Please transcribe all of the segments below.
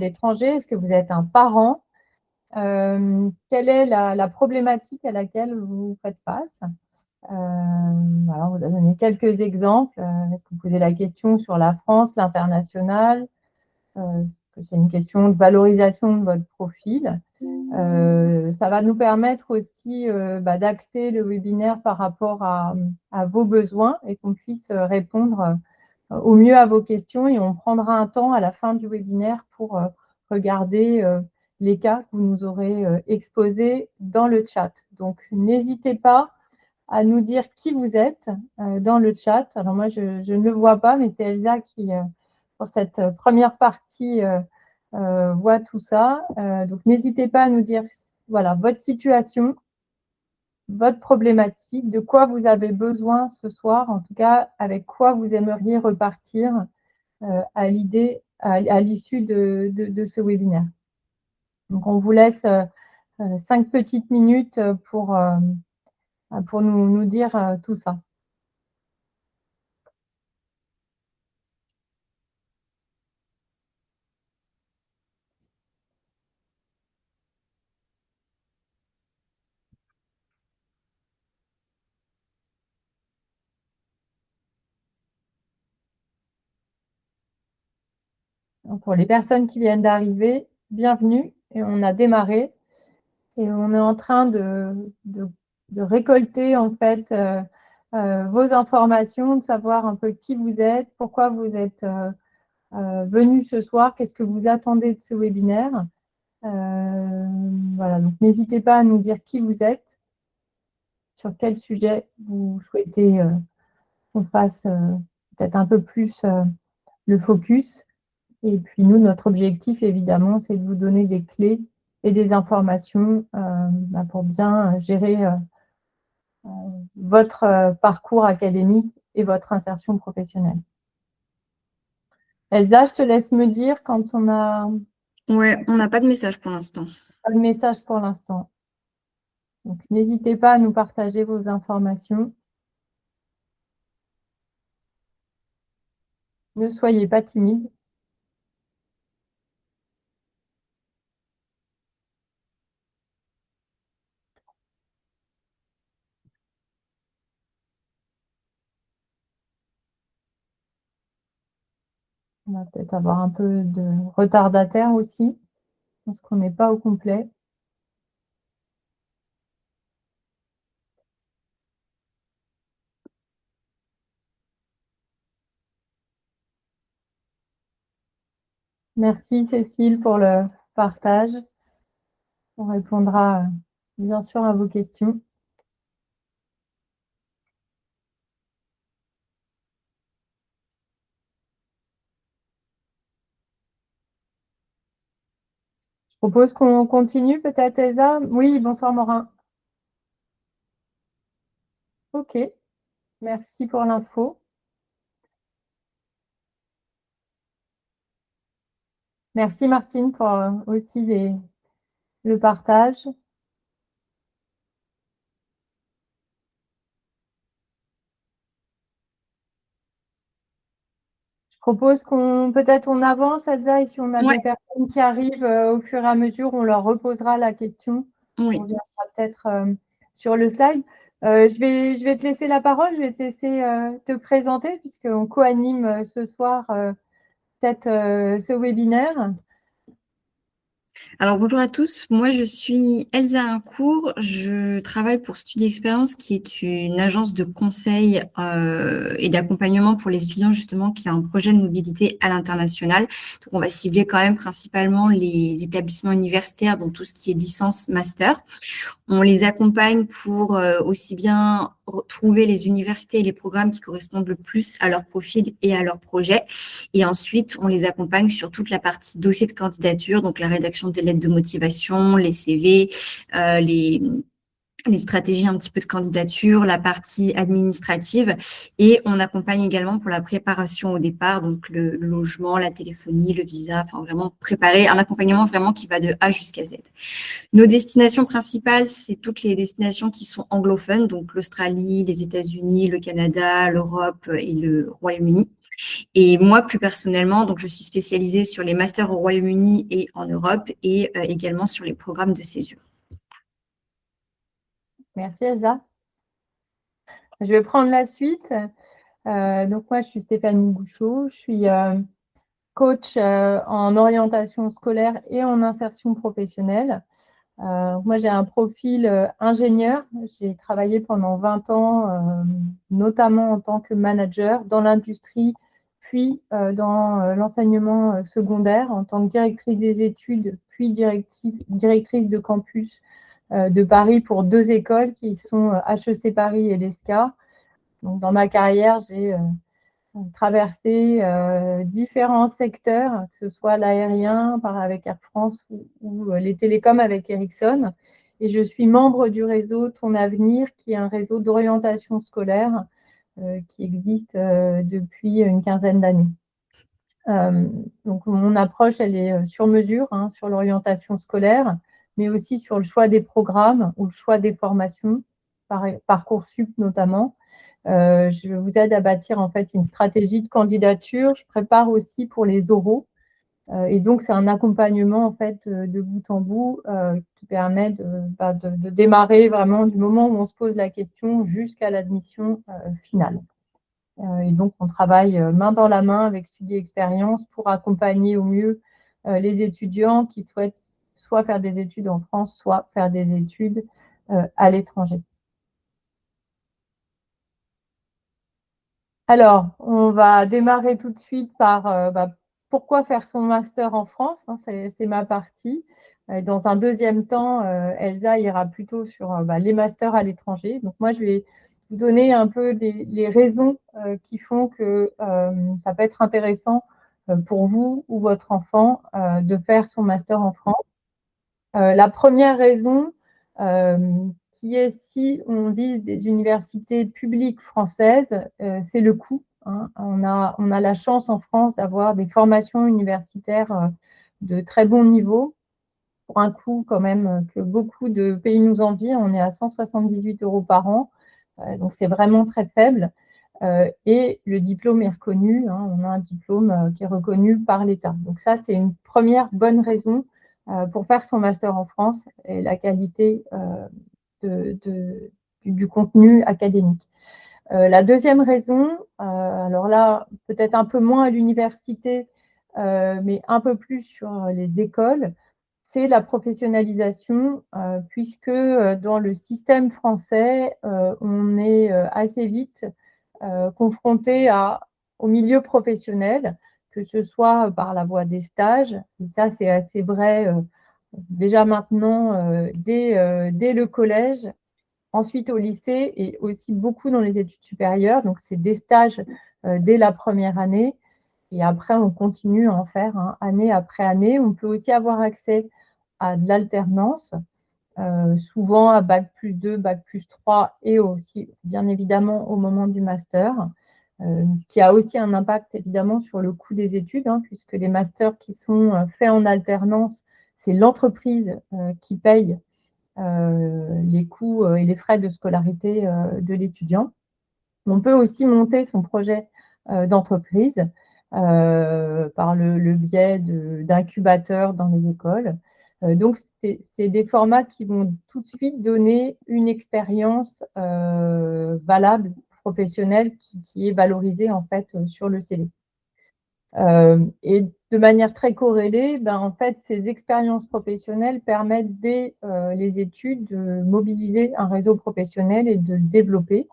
l'étranger? Est-ce que vous êtes un parent? Quelle est la problématique à laquelle vous faites face? Voilà, on vous a donné quelques exemples. Est-ce que vous posez la question sur la France, l'international? C'est une question de valorisation de votre profil. Ça va nous permettre aussi d'axer le webinaire par rapport à vos besoins et qu'on puisse répondre au mieux à vos questions. Et on prendra un temps à la fin du webinaire pour regarder les cas que vous nous aurez exposés dans le chat. Donc, n'hésitez pas à nous dire qui vous êtes dans le chat. Alors moi, je ne le vois pas, mais c'est Elsa qui, pour cette première partie, voit tout ça. Donc, n'hésitez pas à nous dire voilà, votre situation, votre problématique, de quoi vous avez besoin ce soir, en tout cas, avec quoi vous aimeriez repartir à l'issue de ce webinaire. Donc, on vous laisse 5 petites minutes pour nous dire tout ça. Donc, pour les personnes qui viennent d'arriver, bienvenue. Et on a démarré et on est en train de récolter en fait vos informations, de savoir un peu qui vous êtes, pourquoi vous êtes venu ce soir, qu'est-ce que vous attendez de ce webinaire. Voilà, donc n'hésitez pas à nous dire qui vous êtes, sur quel sujet vous souhaitez qu'on fasse peut-être un peu plus le focus. Et puis nous, notre objectif, évidemment, c'est de vous donner des clés et des informations pour bien gérer votre parcours académique et votre insertion professionnelle. Elsa, je te laisse me dire quand on a... Ouais, on n'a pas de message pour l'instant. Pas de message pour l'instant. Donc, n'hésitez pas à nous partager vos informations. Ne soyez pas timide. On va peut-être avoir un peu de retardataire aussi, parce qu'on n'est pas au complet. Merci Cécile pour le partage. On répondra bien sûr à vos questions. Je propose qu'on continue peut-être Elsa. Oui, bonsoir Morin. Ok, merci pour l'info. Merci Martine pour aussi le partage. Je propose qu'on peut-être on avance Elsa et si on a des personnes qui arrivent au fur et à mesure, on leur reposera la question. Oui. On viendra peut-être sur le slide. Je vais te laisser la parole, je vais te laisser te présenter puisqu'on co-anime ce soir ce webinaire. Alors bonjour à tous, moi je suis Elsa Incourt, je travaille pour Studi Expérience qui est une agence de conseil et d'accompagnement pour les étudiants justement qui a un projet de mobilité à l'international. Donc on va cibler quand même principalement les établissements universitaires, donc tout ce qui est licence, master. On les accompagne pour aussi bien trouver les universités et les programmes qui correspondent le plus à leur profil et à leur projet. Et ensuite, on les accompagne sur toute la partie dossier de candidature, donc la rédaction des lettres de motivation, les CV, les stratégies un petit peu de candidature, la partie administrative. Et on accompagne également pour la préparation au départ, donc le logement, la téléphonie, le visa, enfin vraiment préparer un accompagnement vraiment qui va de A jusqu'à Z. Nos destinations principales, c'est toutes les destinations qui sont anglophones, donc l'Australie, les États-Unis, le Canada, l'Europe et le Royaume-Uni. Et moi, plus personnellement, donc je suis spécialisée sur les masters au Royaume-Uni et en Europe et également sur les programmes de césure. Merci Elsa. Je vais prendre la suite. Donc moi, je suis Stéphanie Bouchot, je suis coach en orientation scolaire et en insertion professionnelle. Moi, j'ai un profil ingénieur. J'ai travaillé pendant 20 ans, notamment en tant que manager dans l'industrie, puis dans l'enseignement secondaire, en tant que directrice des études, puis directrice de campus de Paris pour 2 écoles qui sont HEC Paris et l'ESCA. Donc, dans ma carrière, j'ai traversé différents secteurs, que ce soit l'aérien avec Air France ou les télécoms avec Ericsson. Et je suis membre du réseau Ton Avenir, qui est un réseau d'orientation scolaire qui existe depuis une quinzaine d'années. Donc mon approche, elle est sur mesure sur l'orientation scolaire, mais aussi sur le choix des programmes ou le choix des formations, Parcoursup notamment. Je vous aide à bâtir en fait une stratégie de candidature. Je prépare aussi pour les oraux. Et donc, c'est un accompagnement en fait de bout en bout qui permet de démarrer vraiment du moment où on se pose la question jusqu'à l'admission finale. Et donc, on travaille main dans la main avec Studi Expérience pour accompagner au mieux les étudiants qui souhaitent soit faire des études en France, soit faire des études à l'étranger. Alors, on va démarrer tout de suite par pourquoi faire son master en France, c'est ma partie. Dans un deuxième temps, Elsa ira plutôt sur les masters à l'étranger. Donc moi, je vais vous donner un peu les raisons qui font que ça peut être intéressant pour vous ou votre enfant de faire son master en France. La première raison, qui est si on vise des universités publiques françaises, c'est le coût. On a la chance en France d'avoir des formations universitaires de très bon niveau pour un coût quand même que beaucoup de pays nous envient. On est à 178 € par an, donc c'est vraiment très faible. Et le diplôme est reconnu, on a un diplôme qui est reconnu par l'État. Donc ça, c'est une première bonne raison pour faire son master en France et la qualité du contenu académique. La deuxième raison, alors là, peut-être un peu moins à l'université, mais un peu plus sur les écoles, c'est la professionnalisation, puisque dans le système français, on est assez vite confronté au milieu professionnel, que ce soit par la voie des stages, et ça c'est assez vrai déjà maintenant dès le collège, ensuite au lycée et aussi beaucoup dans les études supérieures. Donc c'est des stages dès la première année et après on continue à en faire année après année. On peut aussi avoir accès à de l'alternance, souvent à bac+2, bac+3 et aussi bien évidemment au moment du master, ce qui a aussi un impact évidemment sur le coût des études, puisque les masters qui sont faits en alternance, c'est l'entreprise qui paye les coûts et les frais de scolarité de l'étudiant. On peut aussi monter son projet d'entreprise par le biais d'incubateurs dans les écoles. Donc, c'est des formats qui vont tout de suite donner une expérience valable, professionnelle, qui est valorisée en fait sur le CV. Et de manière très corrélée, en fait, ces expériences professionnelles permettent dès les études de mobiliser un réseau professionnel et de le développer.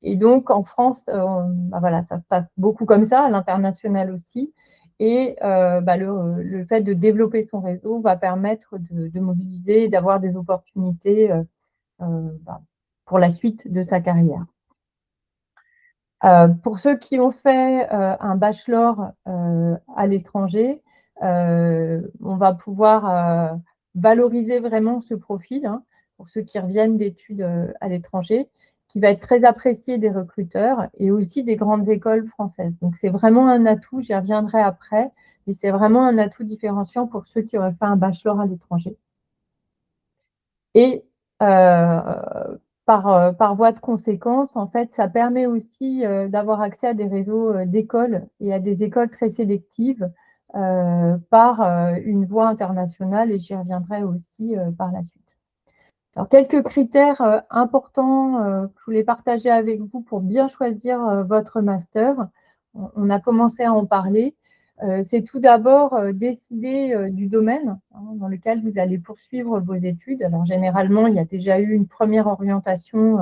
Et donc, en France, voilà, ça se passe beaucoup comme ça, à l'international aussi. Et le fait de développer son réseau va permettre de mobiliser et d'avoir des opportunités pour la suite de sa carrière. Pour ceux qui ont fait un bachelor à l'étranger, on va pouvoir valoriser vraiment ce profil, pour ceux qui reviennent d'études à l'étranger, qui va être très apprécié des recruteurs et aussi des grandes écoles françaises. Donc, c'est vraiment un atout, j'y reviendrai après, mais c'est vraiment un atout différenciant pour ceux qui auraient fait un bachelor à l'étranger. Et par voie de conséquence, en fait, ça permet aussi d'avoir accès à des réseaux d'écoles et à des écoles très sélectives par une voie internationale, et j'y reviendrai aussi par la suite. Alors, quelques critères importants que je voulais partager avec vous pour bien choisir votre master. On a commencé à en parler. C'est tout d'abord décider du domaine dans lequel vous allez poursuivre vos études. Alors, généralement, il y a déjà eu une première orientation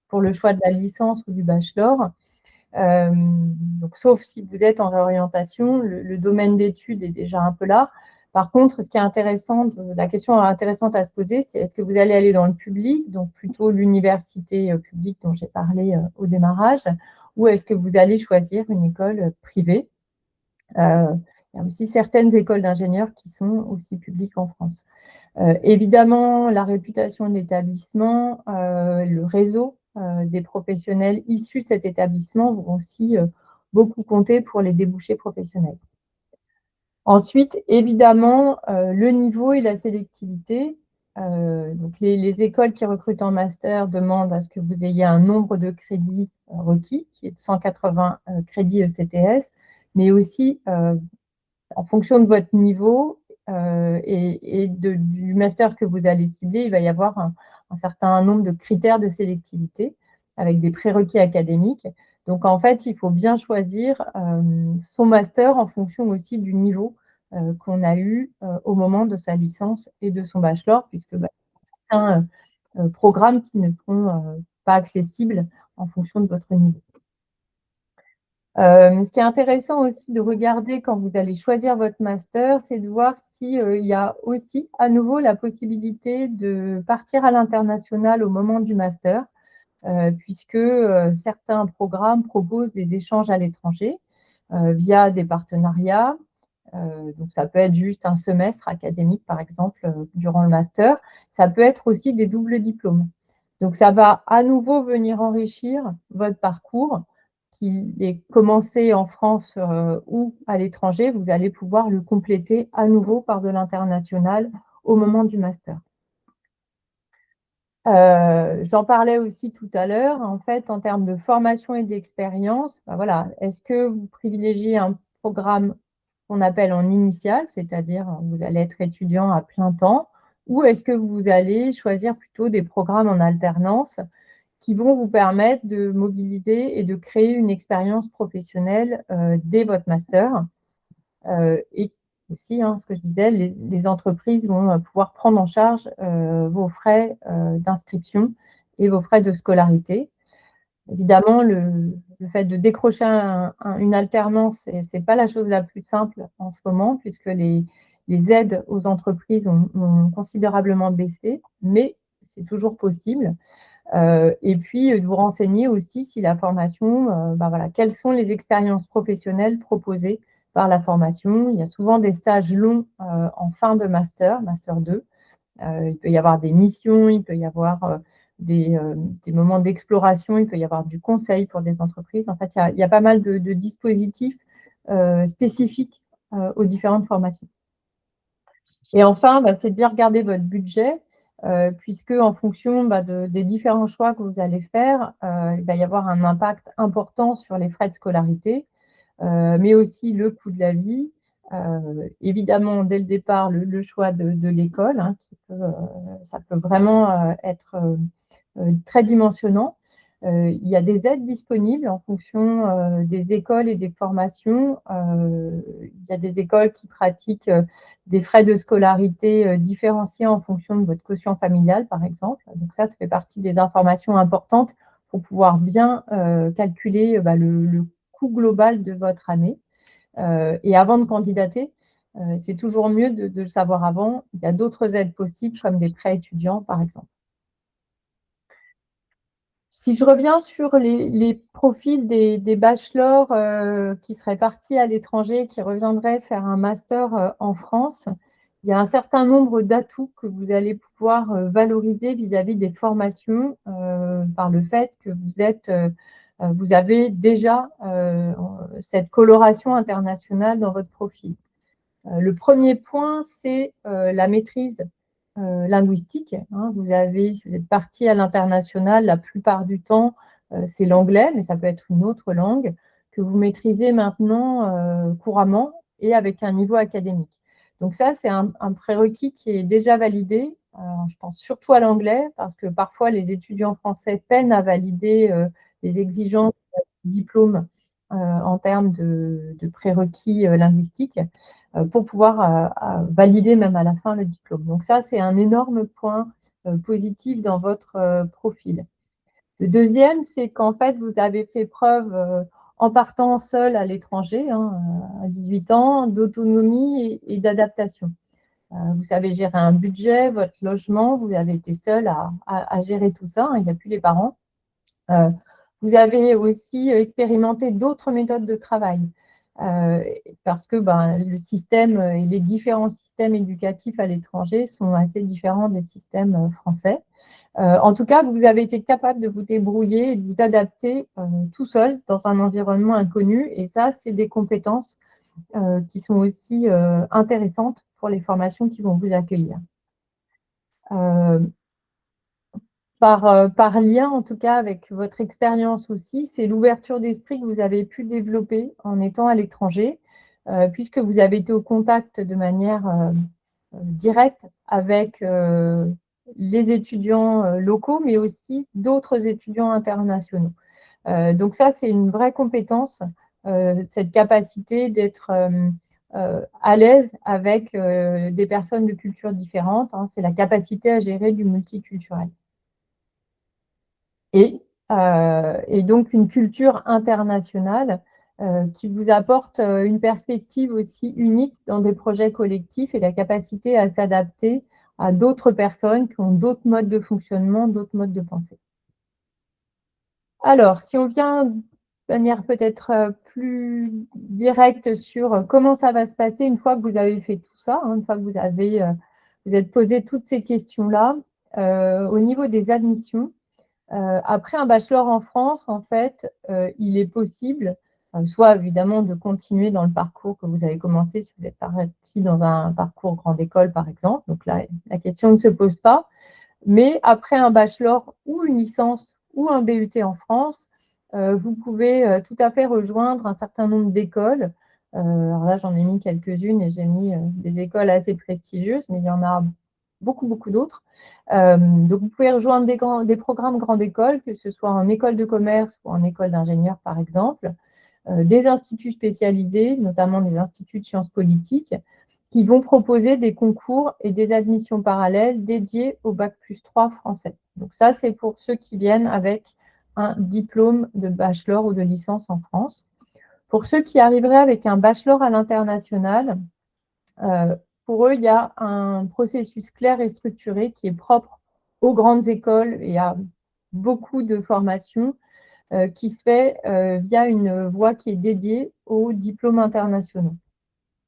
pour le choix de la licence ou du bachelor. Donc, sauf si vous êtes en réorientation, le domaine d'études est déjà un peu là. Par contre, ce qui est intéressant, la question intéressante à se poser, c'est est-ce que vous allez aller dans le public, donc plutôt l'université publique dont j'ai parlé au démarrage, ou est-ce que vous allez choisir une école privée? Il y a aussi certaines écoles d'ingénieurs qui sont aussi publiques en France. Évidemment, la réputation de l'établissement, le réseau des professionnels issus de cet établissement vont aussi beaucoup compter pour les débouchés professionnels. Ensuite, évidemment, le niveau et la sélectivité. Donc les écoles qui recrutent en master demandent à ce que vous ayez un nombre de crédits requis, qui est de 180 crédits ECTS, mais aussi en fonction de votre niveau et du master que vous allez cibler, il va y avoir un certain nombre de critères de sélectivité avec des prérequis académiques. Donc, en fait, il faut bien choisir son master en fonction aussi du niveau qu'on a eu au moment de sa licence et de son bachelor, puisque certains programmes qui ne seront pas accessibles en fonction de votre niveau. Ce qui est intéressant aussi de regarder quand vous allez choisir votre master, c'est de voir s'il y a aussi à nouveau la possibilité de partir à l'international au moment du master, puisque certains programmes proposent des échanges à l'étranger via des partenariats. Donc, ça peut être juste un semestre académique, par exemple, durant le master. Ça peut être aussi des doubles diplômes. Donc, ça va à nouveau venir enrichir votre parcours qui est commencé en France ou à l'étranger. Vous allez pouvoir le compléter à nouveau par de l'international au moment du master. J'en parlais aussi tout à l'heure. En fait, en termes de formation et d'expérience, voilà, est-ce que vous privilégiez un programme qu'on appelle en initial, c'est-à-dire vous allez être étudiant à plein temps, ou est-ce que vous allez choisir plutôt des programmes en alternance qui vont vous permettre de mobiliser et de créer une expérience professionnelle dès votre master. Et aussi, ce que je disais, les entreprises vont pouvoir prendre en charge vos frais d'inscription et vos frais de scolarité. Évidemment, le fait de décrocher une alternance, ce n'est pas la chose la plus simple en ce moment, puisque les aides aux entreprises ont considérablement baissé, mais c'est toujours possible. Et puis, de vous renseigner aussi si la formation, voilà, quelles sont les expériences professionnelles proposées par la formation. Il y a souvent des stages longs en fin de master 2. Il peut y avoir des missions, il peut y avoir des moments d'exploration, il peut y avoir du conseil pour des entreprises. En fait, il y a pas mal de dispositifs spécifiques aux différentes formations. Et enfin, c'est de bien regarder votre budget, puisque en fonction des différents choix que vous allez faire, il va y avoir un impact important sur les frais de scolarité, mais aussi le coût de la vie. Évidemment, dès le départ, le choix de l'école, ça peut vraiment être très dimensionnant. Il y a des aides disponibles en fonction des écoles et des formations. Il y a des écoles qui pratiquent des frais de scolarité différenciés en fonction de votre quotient familial, par exemple. Donc ça fait partie des informations importantes pour pouvoir bien calculer le coût global de votre année. Et avant de candidater, c'est toujours mieux de le savoir avant. Il y a d'autres aides possibles, comme des prêts étudiants, par exemple. Si je reviens sur les profils des bachelors qui seraient partis à l'étranger, qui reviendraient faire un master en France, il y a un certain nombre d'atouts que vous allez pouvoir valoriser vis-à-vis des formations par le fait que vous avez déjà cette coloration internationale dans votre profil. Le premier point, c'est la maîtrise linguistique. Hein. Vous êtes parti à l'international, la plupart du temps, c'est l'anglais, mais ça peut être une autre langue que vous maîtrisez maintenant couramment et avec un niveau académique. Donc ça, c'est un prérequis qui est déjà validé. Je pense surtout à l'anglais, parce que parfois les étudiants français peinent à valider les exigences du diplôme en termes de prérequis linguistiques pour pouvoir valider même à la fin le diplôme. Donc ça, c'est un énorme point positif dans votre profil. Le deuxième, c'est qu'en fait, vous avez fait preuve, en partant seul à l'étranger, hein, à 18 ans, d'autonomie et d'adaptation. Vous savez gérer un budget, votre logement, vous avez été seul à gérer tout ça, hein, il n'y a plus les parents. Vous avez aussi expérimenté d'autres méthodes de travail parce que le système et les différents systèmes éducatifs à l'étranger sont assez différents des systèmes français. En tout cas, vous avez été capable de vous débrouiller et de vous adapter tout seul dans un environnement inconnu. Et ça, c'est des compétences qui sont aussi intéressantes pour les formations qui vont vous accueillir. Par lien, en tout cas, avec votre expérience aussi, c'est l'ouverture d'esprit que vous avez pu développer en étant à l'étranger, puisque vous avez été au contact de manière directe avec les étudiants locaux, mais aussi d'autres étudiants internationaux. Donc ça, c'est une vraie compétence, cette capacité d'être à l'aise avec des personnes de cultures différentes. Hein, c'est la capacité à gérer du multiculturel. Et donc une culture internationale qui vous apporte une perspective aussi unique dans des projets collectifs et la capacité à s'adapter à d'autres personnes qui ont d'autres modes de fonctionnement, d'autres modes de pensée. Alors, si on vient de manière peut-être plus directe sur comment ça va se passer une fois que vous avez fait tout ça, hein, une fois que vous êtes posé toutes ces questions-là, au niveau des admissions, après un bachelor en France, en fait, il est possible, soit évidemment de continuer dans le parcours que vous avez commencé si vous êtes parti dans un parcours grande école, par exemple. Donc là, la question ne se pose pas. Mais après un bachelor ou une licence ou un BUT en France, vous pouvez tout à fait rejoindre un certain nombre d'écoles. Alors là, j'en ai mis quelques-unes et j'ai mis des écoles assez prestigieuses, mais il y en a beaucoup, beaucoup d'autres. Donc, vous pouvez rejoindre des programmes grande école, que ce soit en école de commerce ou en école d'ingénieur, par exemple, des instituts spécialisés, notamment des instituts de sciences politiques, qui vont proposer des concours et des admissions parallèles dédiées au Bac+3 français. Donc ça, c'est pour ceux qui viennent avec un diplôme de bachelor ou de licence en France. Pour ceux qui arriveraient avec un bachelor à l'international, pour eux, il y a un processus clair et structuré qui est propre aux grandes écoles et à beaucoup de formations qui se fait via une voie qui est dédiée aux diplômes internationaux.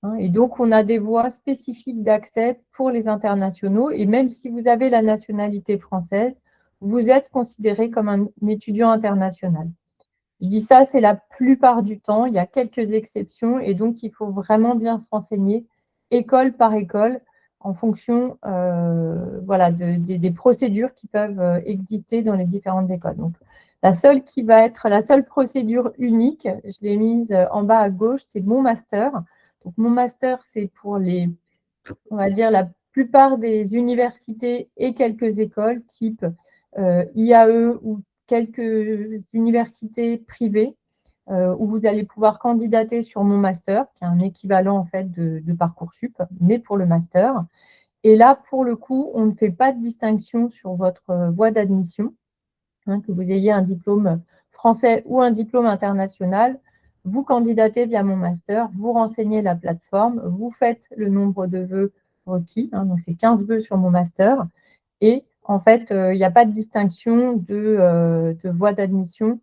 Hein, et donc, on a des voies spécifiques d'accès pour les internationaux. Et même si vous avez la nationalité française, vous êtes considéré comme un étudiant international. Je dis ça, c'est la plupart du temps. Il y a quelques exceptions. Et donc, il faut vraiment bien se renseigner, école par école, en fonction voilà, des procédures qui peuvent exister dans les différentes écoles. Donc, la seule qui va être la seule procédure unique, je l'ai mise en bas à gauche, c'est mon master. Donc, mon master, c'est pour on va dire, la plupart des universités et quelques écoles, type IAE ou quelques universités privées, où vous allez pouvoir candidater sur mon master, qui est un équivalent en fait de Parcoursup, mais pour le master. Et là, pour le coup, on ne fait pas de distinction sur votre voie d'admission, hein, que vous ayez un diplôme français ou un diplôme international. Vous candidatez via mon master, vous renseignez la plateforme, vous faites le nombre de vœux requis, hein, donc c'est 15 vœux sur mon master, et en fait, il n'y a pas de distinction de voie d'admission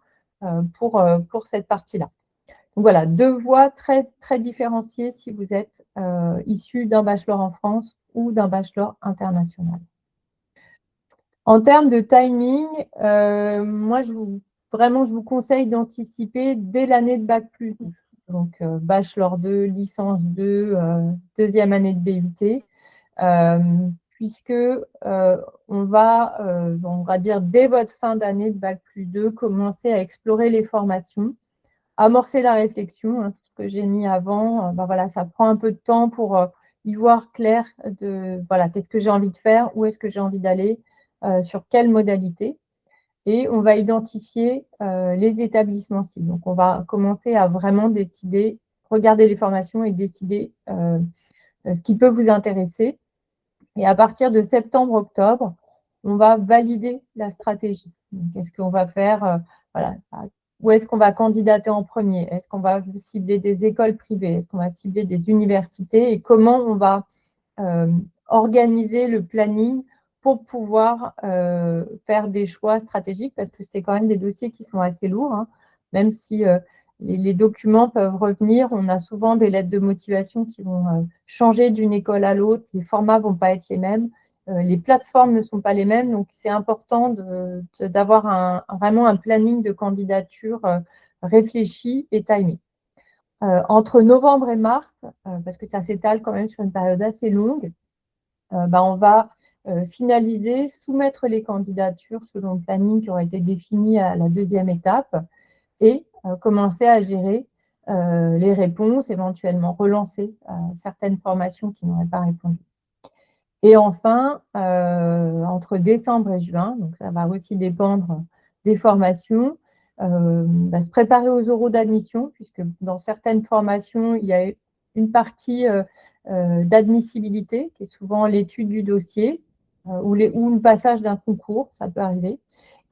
pour cette partie-là. Donc voilà, deux voies très, très différenciées si vous êtes issu d'un bachelor en France ou d'un bachelor international. En termes de timing, moi, je vous conseille d'anticiper dès l'année de Bac+2. Donc, bachelor 2, licence 2, deuxième année de BUT. puisque on va dire dès votre fin d'année de Bac+2, commencer à explorer les formations, amorcer la réflexion, hein, tout ce que j'ai mis avant, voilà, ça prend un peu de temps pour y voir clair de voilà, qu'est-ce que j'ai envie de faire, où est-ce que j'ai envie d'aller, sur quelle modalité. Et on va identifier les établissements cibles. Donc, on va commencer à vraiment décider, regarder les formations et décider ce qui peut vous intéresser. Et à partir de septembre-octobre, on va valider la stratégie. Qu'est-ce qu'on va faire voilà, où est-ce qu'on va candidater en premier? Est-ce qu'on va cibler des écoles privées? Est-ce qu'on va cibler des universités? Et comment on va organiser le planning pour pouvoir faire des choix stratégiques, parce que c'est quand même des dossiers qui sont assez lourds, hein. Même si les documents peuvent revenir, on a souvent des lettres de motivation qui vont changer d'une école à l'autre, les formats ne vont pas être les mêmes, les plateformes ne sont pas les mêmes, donc c'est important d'avoir vraiment un planning de candidature réfléchi et timé. Entre novembre et mars, parce que ça s'étale quand même sur une période assez longue, on va finaliser, soumettre les candidatures selon le planning qui aura été défini à la deuxième étape et commencer à gérer les réponses, éventuellement relancer certaines formations qui n'auraient pas répondu. Et enfin, entre décembre et juin, donc ça va aussi dépendre des formations, se préparer aux oraux d'admission, puisque dans certaines formations, il y a une partie d'admissibilité, qui est souvent l'étude du dossier, ou le passage d'un concours, ça peut arriver.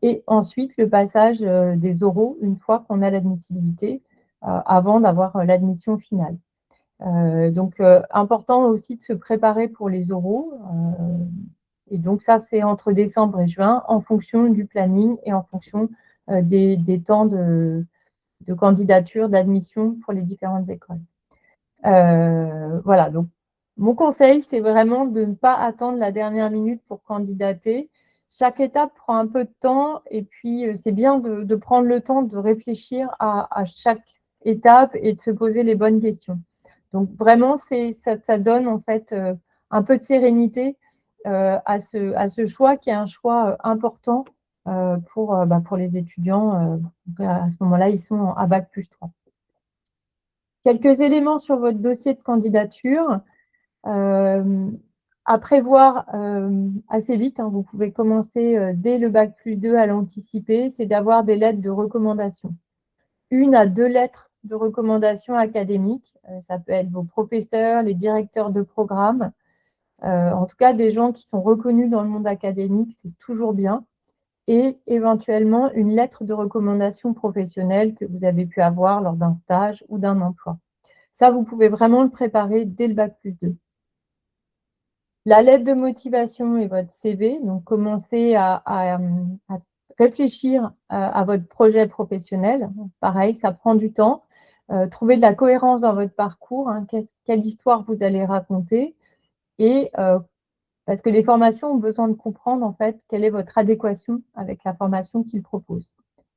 Et ensuite, le passage des oraux, une fois qu'on a l'admissibilité, avant d'avoir l'admission finale. Donc, important aussi de se préparer pour les oraux. Et donc, ça, c'est entre décembre et juin, en fonction du planning et en fonction des temps de candidature, d'admission pour les différentes écoles. Voilà, donc mon conseil, c'est vraiment de ne pas attendre la dernière minute pour candidater. Chaque étape prend un peu de temps et puis c'est bien de prendre le temps de réfléchir à chaque étape et de se poser les bonnes questions. Donc vraiment, ça donne en fait un peu de sérénité à ce choix qui est un choix important pour les étudiants. À ce moment-là, ils sont à Bac+3. Quelques éléments sur votre dossier de candidature à prévoir assez vite, hein, vous pouvez commencer dès le Bac+2 à l'anticiper, c'est d'avoir des lettres de recommandation. 1 à 2 lettres de recommandation académique, ça peut être vos professeurs, les directeurs de programme, en tout cas des gens qui sont reconnus dans le monde académique, c'est toujours bien. Et éventuellement une lettre de recommandation professionnelle que vous avez pu avoir lors d'un stage ou d'un emploi. Ça, vous pouvez vraiment le préparer dès le Bac+2. La lettre de motivation et votre CV, donc commencez à réfléchir à votre projet professionnel. Pareil, ça prend du temps. Trouver de la cohérence dans votre parcours, hein, quelle histoire vous allez raconter. Et parce que les formations ont besoin de comprendre en fait quelle est votre adéquation avec la formation qu'ils proposent.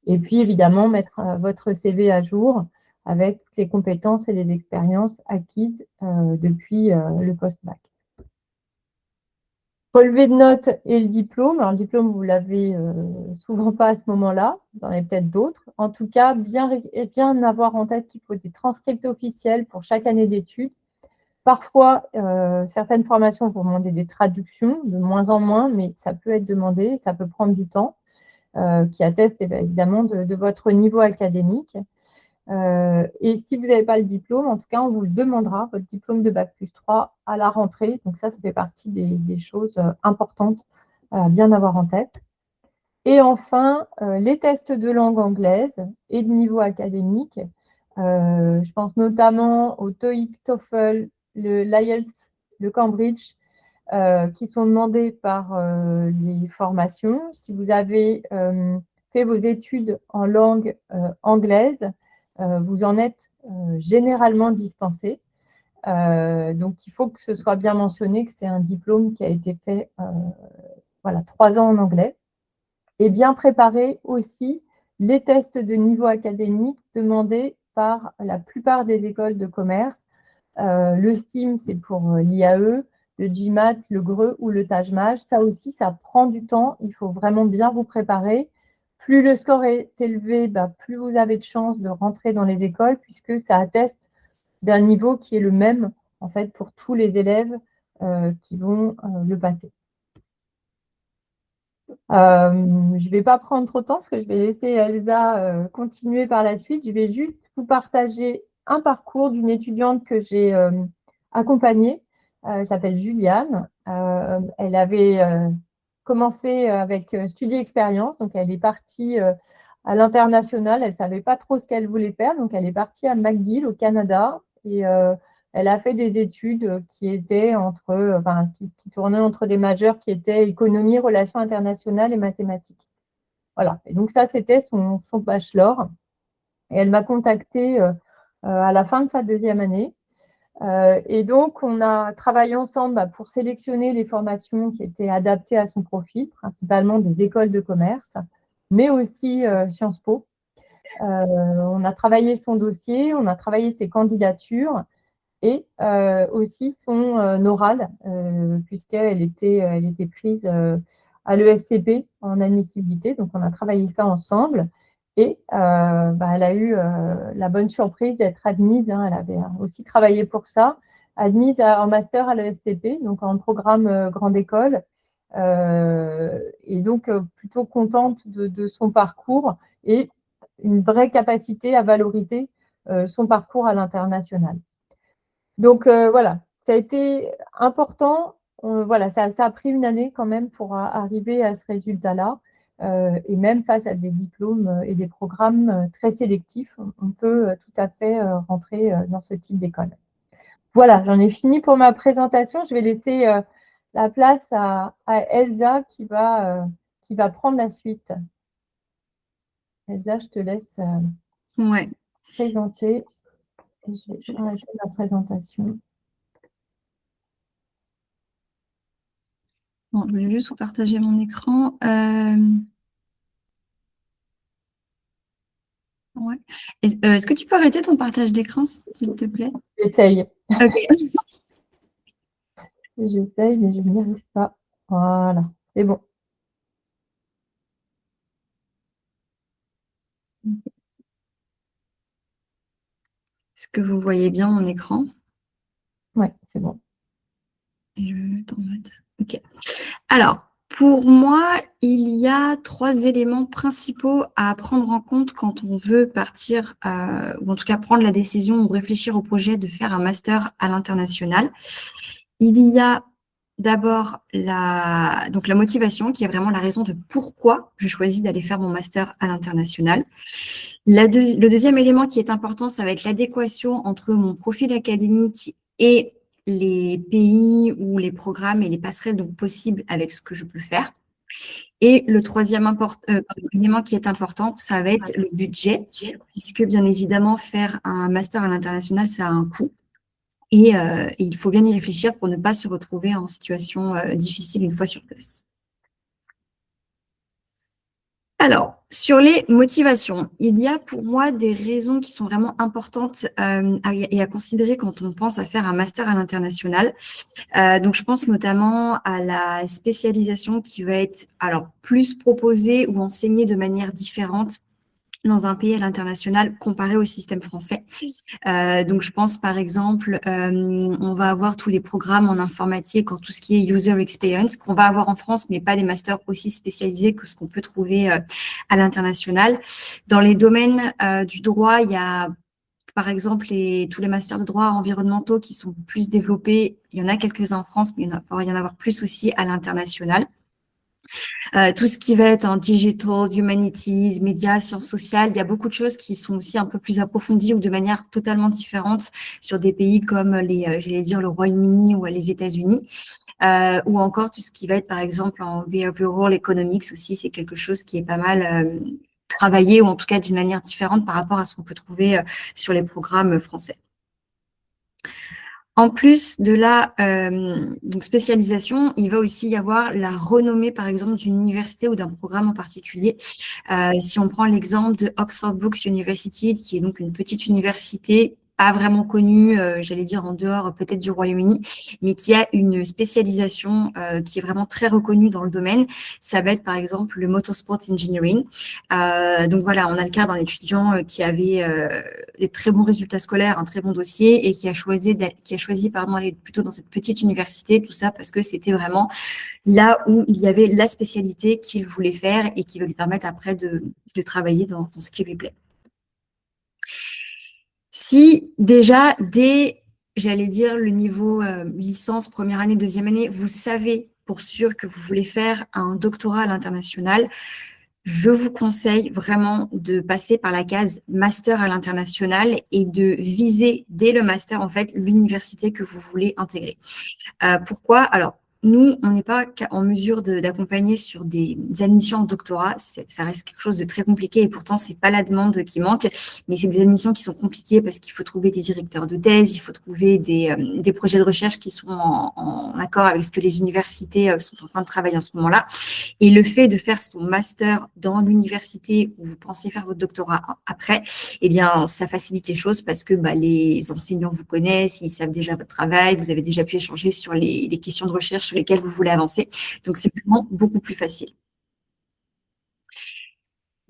Et puis évidemment, mettre votre CV à jour avec toutes les compétences et les expériences acquises depuis le post-bac. Relevé de notes et le diplôme. Alors, le diplôme, vous ne l'avez souvent pas à ce moment-là. Vous en avez peut-être d'autres. En tout cas, bien avoir en tête qu'il faut des transcripts officiels pour chaque année d'études. Parfois, certaines formations vont demander des traductions, de moins en moins, mais ça peut être demandé, ça peut prendre du temps, qui atteste évidemment de votre niveau académique. Et si vous n'avez pas le diplôme, en tout cas, on vous le demandera, votre diplôme de Bac+3 à la rentrée. Donc ça fait partie des choses importantes à bien avoir en tête. Et enfin, les tests de langue anglaise et de niveau académique. Je pense notamment au TOEIC, TOEFL, l'IELTS, le Cambridge, qui sont demandés par les formations. Si vous avez fait vos études en langue anglaise, vous en êtes généralement dispensé. Donc, il faut que ce soit bien mentionné que c'est un diplôme qui a été fait 3 ans en anglais. Et bien préparer aussi les tests de niveau académique demandés par la plupart des écoles de commerce. Le STEAM, c'est pour l'IAE. le GMAT, le GRE ou le TAJMAJ. Ça aussi, ça prend du temps. Il faut vraiment bien vous préparer. Plus le score est élevé, plus vous avez de chances de rentrer dans les écoles, puisque ça atteste d'un niveau qui est le même en fait pour tous les élèves qui vont le passer. Je ne vais pas prendre trop de temps parce que je vais laisser Elsa continuer par la suite. Je vais juste vous partager un parcours d'une étudiante que j'ai accompagnée. Elle s'appelle Juliane. Elle avait commencé avec Study Expérience, donc elle est partie à l'international. Elle ne savait pas trop ce qu'elle voulait faire, donc elle est partie à McGill au Canada et elle a fait des études qui étaient qui tournaient entre des majeurs qui étaient économie, relations internationales et mathématiques. Voilà. Et donc ça, c'était son bachelor. Et elle m'a contactée à la fin de sa deuxième année. Et donc, on a travaillé ensemble pour sélectionner les formations qui étaient adaptées à son profil, principalement des écoles de commerce, mais aussi Sciences Po. On a travaillé son dossier, on a travaillé ses candidatures et aussi son oral, puisqu'elle elle était prise à l'ESCP en admissibilité. Donc, on a travaillé ça ensemble. Et elle a eu la bonne surprise d'être admise. Elle avait aussi travaillé pour ça, admise en master à l'ESCP, donc en programme grande école. Et donc, plutôt contente de son parcours et une vraie capacité à valoriser son parcours à l'international. Donc voilà, ça a été important. Voilà, ça a pris une année quand même pour arriver à ce résultat-là. Et même face à des diplômes et des programmes très sélectifs, on peut tout à fait rentrer dans ce type d'école. Voilà, j'en ai fini pour ma présentation. Je vais laisser la place à Elsa qui va prendre la suite. Elsa, je te laisse présenter. Et je vais arrêter ma présentation. Bon, je vais juste vous partager mon écran. Ouais. Est-ce que tu peux arrêter ton partage d'écran, s'il te plaît? J'essaye. Ok. J'essaye, mais je n'y arrive pas. Voilà, c'est bon. Est-ce que vous voyez bien mon écran? Oui, c'est bon. Ok. Alors, pour moi, il y a 3 éléments principaux à prendre en compte quand on veut partir, ou en tout cas prendre la décision ou réfléchir au projet de faire un master à l'international. Il y a d'abord la motivation, qui est vraiment la raison de pourquoi je choisis d'aller faire mon master à l'international. Le deuxième élément qui est important, ça va être l'adéquation entre mon profil académique et les pays ou les programmes et les passerelles donc possibles avec ce que je peux faire. Et le troisième élément qui est important, ça va être le budget, puisque bien évidemment, faire un master à l'international, ça a un coût. Et il faut bien y réfléchir pour ne pas se retrouver en situation difficile une fois sur place. Alors, sur les motivations, il y a pour moi des raisons qui sont vraiment importantes à considérer quand on pense à faire un master à l'international. Donc, je pense notamment à la spécialisation qui va être plus proposée ou enseignée de manière différente dans un pays à l'international comparé au système français. Donc, je pense par exemple, on va avoir tous les programmes en informatique, en tout ce qui est user experience, qu'on va avoir en France, mais pas des masters aussi spécialisés que ce qu'on peut trouver à l'international. Dans les domaines du droit, il y a par exemple tous les masters de droit environnementaux qui sont plus développés. Il y en a quelques-uns en France, mais il va y en avoir plus aussi à l'international. Tout ce qui va être en digital, humanities, médias, sciences sociales, il y a beaucoup de choses qui sont aussi un peu plus approfondies ou de manière totalement différente sur des pays comme le Royaume-Uni ou les États-Unis. Ou encore tout ce qui va être, par exemple, en behavioral economics aussi, c'est quelque chose qui est pas mal travaillé, ou en tout cas d'une manière différente par rapport à ce qu'on peut trouver sur les programmes français. En plus de la spécialisation, il va aussi y avoir la renommée, par exemple, d'une université ou d'un programme en particulier. Si on prend l'exemple de Oxford Brookes University, qui est donc une petite université pas vraiment connu, j'allais dire en dehors peut-être du Royaume-Uni, mais qui a une spécialisation qui est vraiment très reconnue dans le domaine. Ça va être par exemple le Motorsport Engineering. Donc voilà, on a le cas d'un étudiant qui avait des très bons résultats scolaires, un très bon dossier et qui a choisi d'aller plutôt dans cette petite université, tout ça parce que c'était vraiment là où il y avait la spécialité qu'il voulait faire et qui va lui permettre après de travailler dans ce qui lui plaît. Si déjà, dès, j'allais dire, le niveau licence, première année, deuxième année, vous savez pour sûr que vous voulez faire un doctorat à l'international, je vous conseille vraiment de passer par la case master à l'international et de viser dès le master, en fait, l'université que vous voulez intégrer. Pourquoi? Alors, nous, on n'est pas en mesure d'accompagner sur des admissions en doctorat. Ça reste quelque chose de très compliqué et pourtant, c'est pas la demande qui manque, mais c'est des admissions qui sont compliquées parce qu'il faut trouver des directeurs de thèse, il faut trouver des projets de recherche qui sont en accord avec ce que les universités sont en train de travailler en ce moment-là. Et le fait de faire son master dans l'université où vous pensez faire votre doctorat après, eh bien, ça facilite les choses parce que les enseignants vous connaissent, ils savent déjà votre travail, vous avez déjà pu échanger sur les questions de recherche sur lesquelles vous voulez avancer. Donc, c'est vraiment beaucoup plus facile.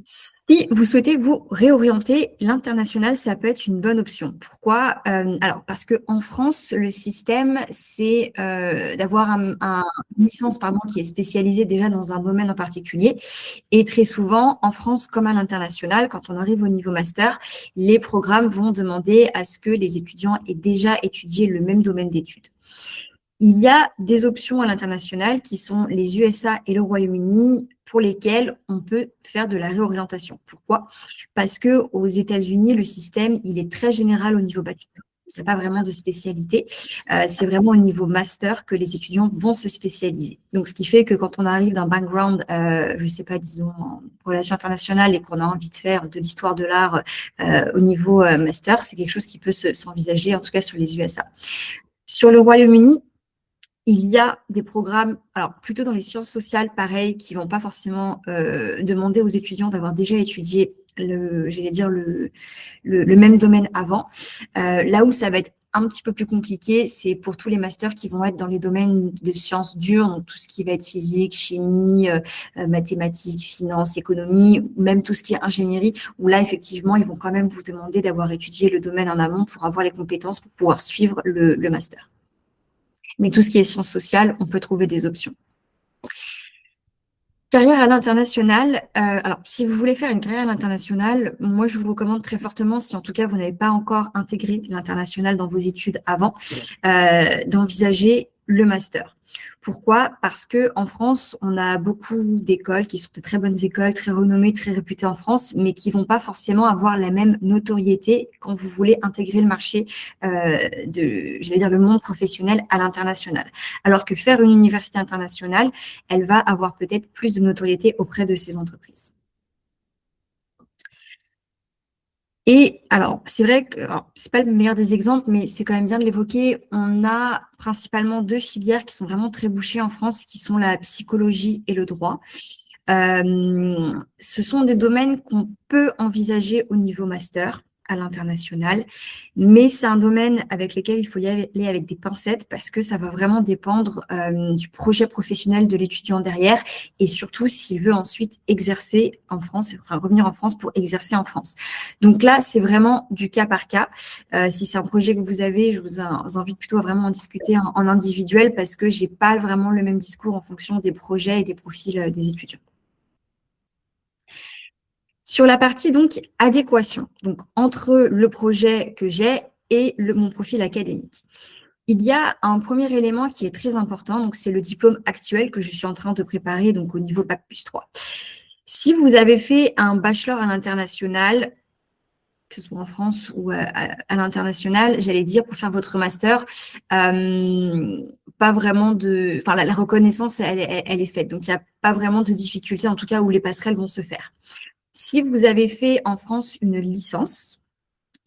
Si vous souhaitez vous réorienter, l'international, ça peut être une bonne option. Pourquoi? Alors, parce qu'en France, le système, c'est d'avoir une licence qui est spécialisée déjà dans un domaine en particulier. Et très souvent, en France comme à l'international, quand on arrive au niveau master, les programmes vont demander à ce que les étudiants aient déjà étudié le même domaine d'études. Il y a des options à l'international qui sont les USA et le Royaume-Uni pour lesquelles on peut faire de la réorientation. Pourquoi? Parce qu'aux États-Unis, le système, il est très général au niveau bachelor. Il n'y a pas vraiment de spécialité. C'est vraiment au niveau master que les étudiants vont se spécialiser. Donc, ce qui fait que quand on arrive d'un background, je ne sais pas, disons, en relations internationales et qu'on a envie de faire de l'histoire de l'art au niveau master, c'est quelque chose qui peut s'envisager, en tout cas sur les USA. Sur le Royaume-Uni, il y a des programmes, alors plutôt dans les sciences sociales, pareil, qui ne vont pas forcément demander aux étudiants d'avoir déjà étudié le même domaine avant. Là où ça va être un petit peu plus compliqué, c'est pour tous les masters qui vont être dans les domaines de sciences dures, donc tout ce qui va être physique, chimie, mathématiques, finance, économie, même tout ce qui est ingénierie, où là, effectivement, ils vont quand même vous demander d'avoir étudié le domaine en amont pour avoir les compétences pour pouvoir suivre le master. Mais tout ce qui est sciences sociales, on peut trouver des options. Carrière à l'international. Alors, si vous voulez faire une carrière à l'international, moi, je vous recommande très fortement, si en tout cas vous n'avez pas encore intégré l'international dans vos études avant, d'envisager le master. Pourquoi? Parce qu'en France, on a beaucoup d'écoles qui sont de très bonnes écoles, très renommées, très réputées en France, mais qui ne vont pas forcément avoir la même notoriété quand vous voulez intégrer le marché le monde professionnel à l'international. Alors que faire une université internationale, elle va avoir peut-être plus de notoriété auprès de ces entreprises. Et alors, c'est vrai que ce n'est pas le meilleur des exemples, mais c'est quand même bien de l'évoquer. On a principalement deux filières qui sont vraiment très bouchées en France, qui sont la psychologie et le droit. Ce sont des domaines qu'on peut envisager au niveau master à l'international, mais c'est un domaine avec lequel il faut y aller avec des pincettes parce que ça va vraiment dépendre du projet professionnel de l'étudiant derrière et surtout s'il veut ensuite exercer en France, enfin revenir en France pour exercer en France. Donc là, c'est vraiment du cas par cas. Si c'est un projet que vous avez, je vous invite plutôt à vraiment en discuter en individuel parce que j'ai pas vraiment le même discours en fonction des projets et des profils des étudiants. Sur la partie donc adéquation, donc entre le projet que j'ai et mon profil académique. Il y a un premier élément qui est très important, donc c'est le diplôme actuel que je suis en train de préparer donc au niveau Bac+3. Si vous avez fait un bachelor à l'international, que ce soit en France ou à l'international, j'allais dire pour faire votre master, pas vraiment la reconnaissance elle est faite, donc il n'y a pas vraiment de difficulté en tout cas où les passerelles vont se faire. Si vous avez fait en France une licence,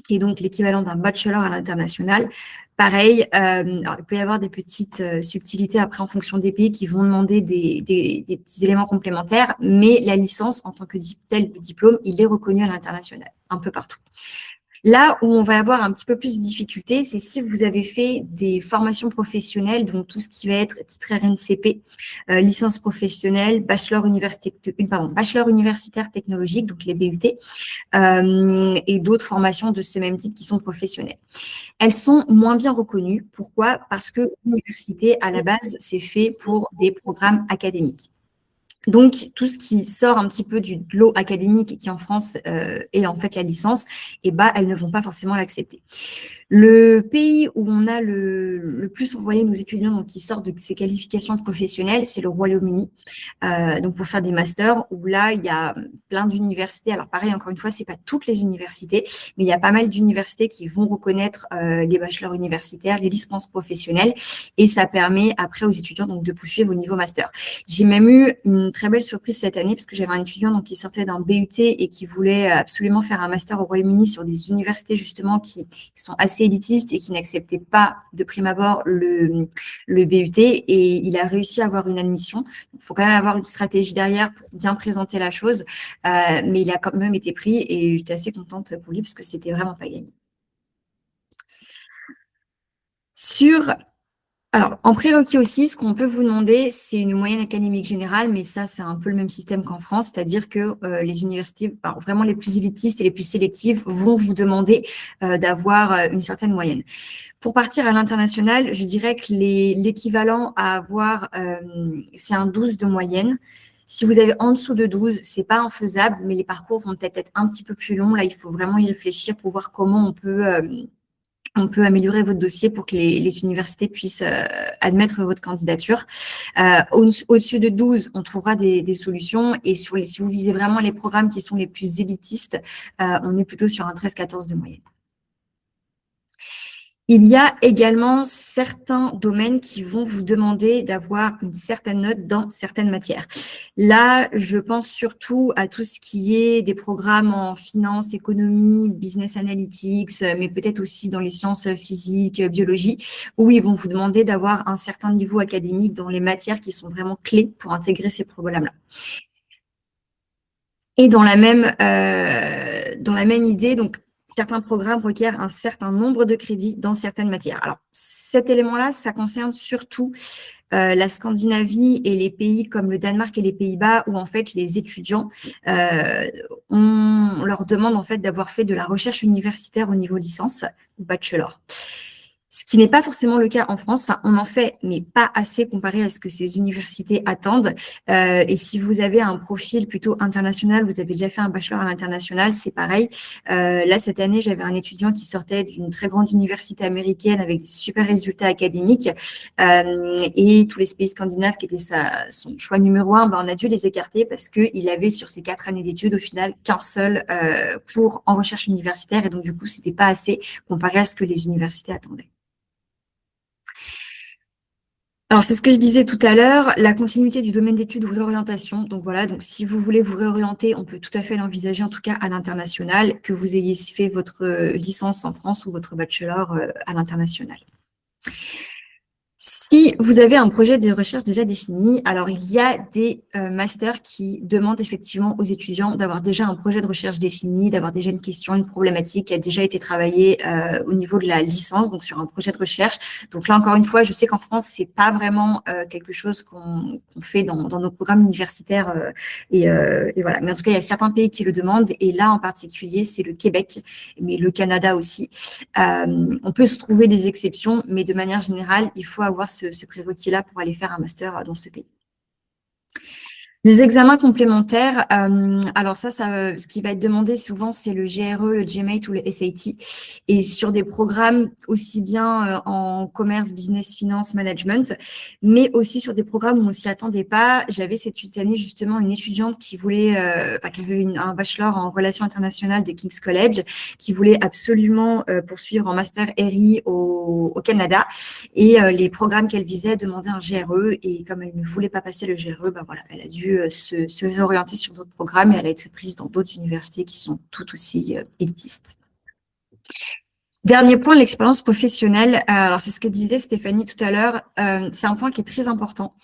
qui est donc l'équivalent d'un bachelor à l'international, pareil, alors, il peut y avoir des petites subtilités après en fonction des pays qui vont demander des petits éléments complémentaires, mais la licence en tant que tel diplôme, il est reconnu à l'international, un peu partout. Là où on va avoir un petit peu plus de difficultés, c'est si vous avez fait des formations professionnelles, donc tout ce qui va être titre RNCP, licence professionnelle, bachelor universitaire technologique, donc les BUT, et d'autres formations de ce même type qui sont professionnelles. Elles sont moins bien reconnues. Pourquoi? Parce que l'université, à la base, c'est fait pour des programmes académiques. Donc, tout ce qui sort un petit peu du lot académique qui en France est en fait la licence, elles ne vont pas forcément l'accepter. Le pays où on a le plus envoyé nos étudiants donc, qui sortent de ces qualifications professionnelles, c'est le Royaume-Uni. Donc, pour faire des masters, où là, il y a plein d'universités. Alors, pareil, encore une fois, c'est pas toutes les universités, mais il y a pas mal d'universités qui vont reconnaître les bachelors universitaires, les licences professionnelles, et ça permet après aux étudiants donc, de poursuivre au niveau master. J'ai même eu une très belle surprise cette année, parce que j'avais un étudiant donc, qui sortait d'un BUT et qui voulait absolument faire un master au Royaume-Uni sur des universités justement qui sont assez élitistes et qui n'acceptaient pas de prime abord le BUT, et il a réussi à avoir une admission. Il faut quand même avoir une stratégie derrière pour bien présenter la chose, mais il a quand même été pris et j'étais assez contente pour lui parce que c'était vraiment pas gagné. Alors, en prérequis aussi, ce qu'on peut vous demander, c'est une moyenne académique générale, mais ça, c'est un peu le même système qu'en France, c'est-à-dire que les universités, vraiment les plus élitistes et les plus sélectives, vont vous demander d'avoir une certaine moyenne. Pour partir à l'international, je dirais que l'équivalent à avoir, c'est un 12 de moyenne. Si vous avez en dessous de 12, c'est pas infaisable, mais les parcours vont peut-être être un petit peu plus longs. Là, il faut vraiment y réfléchir pour voir comment on peut améliorer votre dossier pour que les universités puissent admettre votre candidature. Au-dessus de 12, on trouvera des solutions. Et si vous visez vraiment les programmes qui sont les plus élitistes, on est plutôt sur un 13-14 de moyenne. Il y a également certains domaines qui vont vous demander d'avoir une certaine note dans certaines matières. Là, je pense surtout à tout ce qui est des programmes en finance, économie, business analytics, mais peut-être aussi dans les sciences physiques, biologie, où ils vont vous demander d'avoir un certain niveau académique dans les matières qui sont vraiment clés pour intégrer ces programmes-là. Et dans la même idée, donc, certains programmes requièrent un certain nombre de crédits dans certaines matières. Alors, cet élément-là, ça concerne surtout la Scandinavie et les pays comme le Danemark et les Pays-Bas, où en fait les étudiants, on leur demande en fait d'avoir fait de la recherche universitaire au niveau licence ou bachelor. Ce qui n'est pas forcément le cas en France. Enfin, on en fait, mais pas assez comparé à ce que ces universités attendent. Et si vous avez un profil plutôt international, vous avez déjà fait un bachelor à l'international, c'est pareil. Là, cette année, j'avais un étudiant qui sortait d'une très grande université américaine avec des super résultats académiques. Et tous les pays scandinaves qui étaient son choix numéro un, on a dû les écarter parce qu'il avait sur ses 4 années d'études, au final, qu'un seul cours en recherche universitaire. Et donc, du coup, c'était pas assez comparé à ce que les universités attendaient. Alors, c'est ce que je disais tout à l'heure, la continuité du domaine d'études ou réorientation. Donc voilà, donc si vous voulez vous réorienter, on peut tout à fait l'envisager, en tout cas à l'international, que vous ayez fait votre licence en France ou votre bachelor à l'international. Si vous avez un projet de recherche déjà défini, alors il y a des masters qui demandent effectivement aux étudiants d'avoir déjà un projet de recherche défini, d'avoir déjà une question, une problématique qui a déjà été travaillée au niveau de la licence, donc sur un projet de recherche. Donc là, encore une fois, je sais qu'en France, c'est pas vraiment quelque chose qu'on fait dans nos programmes universitaires. Et voilà. Mais en tout cas, il y a certains pays qui le demandent. Et là, en particulier, c'est le Québec, mais le Canada aussi. On peut se trouver des exceptions, mais de manière générale, il faut avoir ce prérequis-là pour aller faire un master dans ce pays. Les examens complémentaires, alors ce qui va être demandé souvent, c'est le GRE, le GMAT ou le SAT. Et sur des programmes aussi bien en commerce, business, finance, management, mais aussi sur des programmes où on s'y attendait pas. J'avais cette année justement une étudiante qui voulait, qui avait un bachelor en relations internationales de King's College, qui voulait absolument poursuivre en master RI au Canada. Et les programmes qu'elle visait demandaient un GRE. Et comme elle ne voulait pas passer le GRE, voilà, elle a dû se réorienter sur d'autres programmes et elle a été prise dans d'autres universités qui sont tout aussi élitistes. Dernier point, l'expérience professionnelle. Alors, c'est ce que disait Stéphanie tout à l'heure. C'est un point qui est très important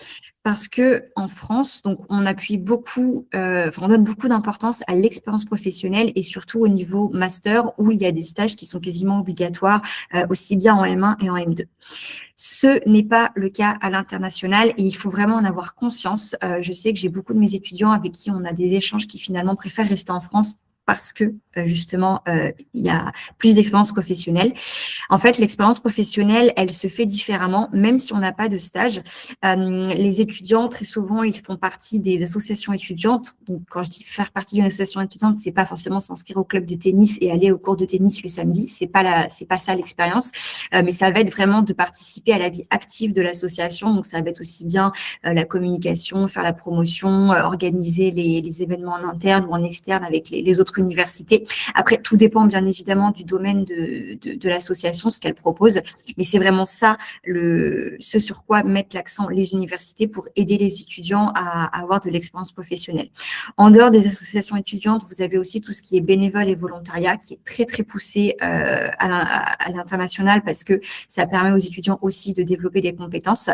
parce que en France, donc, on appuie beaucoup, on donne beaucoup d'importance à l'expérience professionnelle et surtout au niveau master où il y a des stages qui sont quasiment obligatoires, aussi bien en M1 et en M2. Ce n'est pas le cas à l'international et il faut vraiment en avoir conscience. Je sais que j'ai beaucoup de mes étudiants avec qui on a des échanges qui finalement préfèrent rester en France parce que justement, il y a plus d'expérience professionnelle. En fait, l'expérience professionnelle, elle se fait différemment, même si on n'a pas de stage. Les étudiants, très souvent, ils font partie des associations étudiantes. Donc, quand je dis faire partie d'une association étudiante, c'est pas forcément s'inscrire au club de tennis et aller au cours de tennis le samedi. C'est pas ça l'expérience. Mais ça va être vraiment de participer à la vie active de l'association. Donc, ça va être aussi bien la communication, faire la promotion, organiser les événements en interne ou en externe avec les autres universités. Après, tout dépend bien évidemment du domaine de l'association, ce qu'elle propose, mais c'est vraiment ça, ce sur quoi mettent l'accent les universités pour aider les étudiants à avoir de l'expérience professionnelle. En dehors des associations étudiantes, vous avez aussi tout ce qui est bénévole et volontariat, qui est très, très poussé à l'international parce que ça permet aux étudiants aussi de développer des compétences.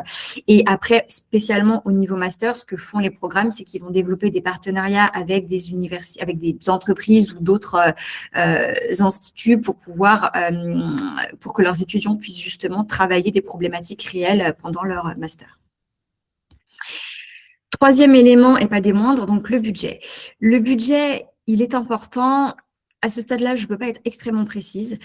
Et après, spécialement au niveau master, ce que font les programmes, c'est qu'ils vont développer des partenariats avec des universités, avec des entreprises ou d'autres instituts pour pour que leurs étudiants puissent justement travailler des problématiques réelles pendant leur master. Troisième élément, et pas des moindres, donc le budget. Le budget, il est important. À ce stade-là, je ne peux pas être extrêmement précise.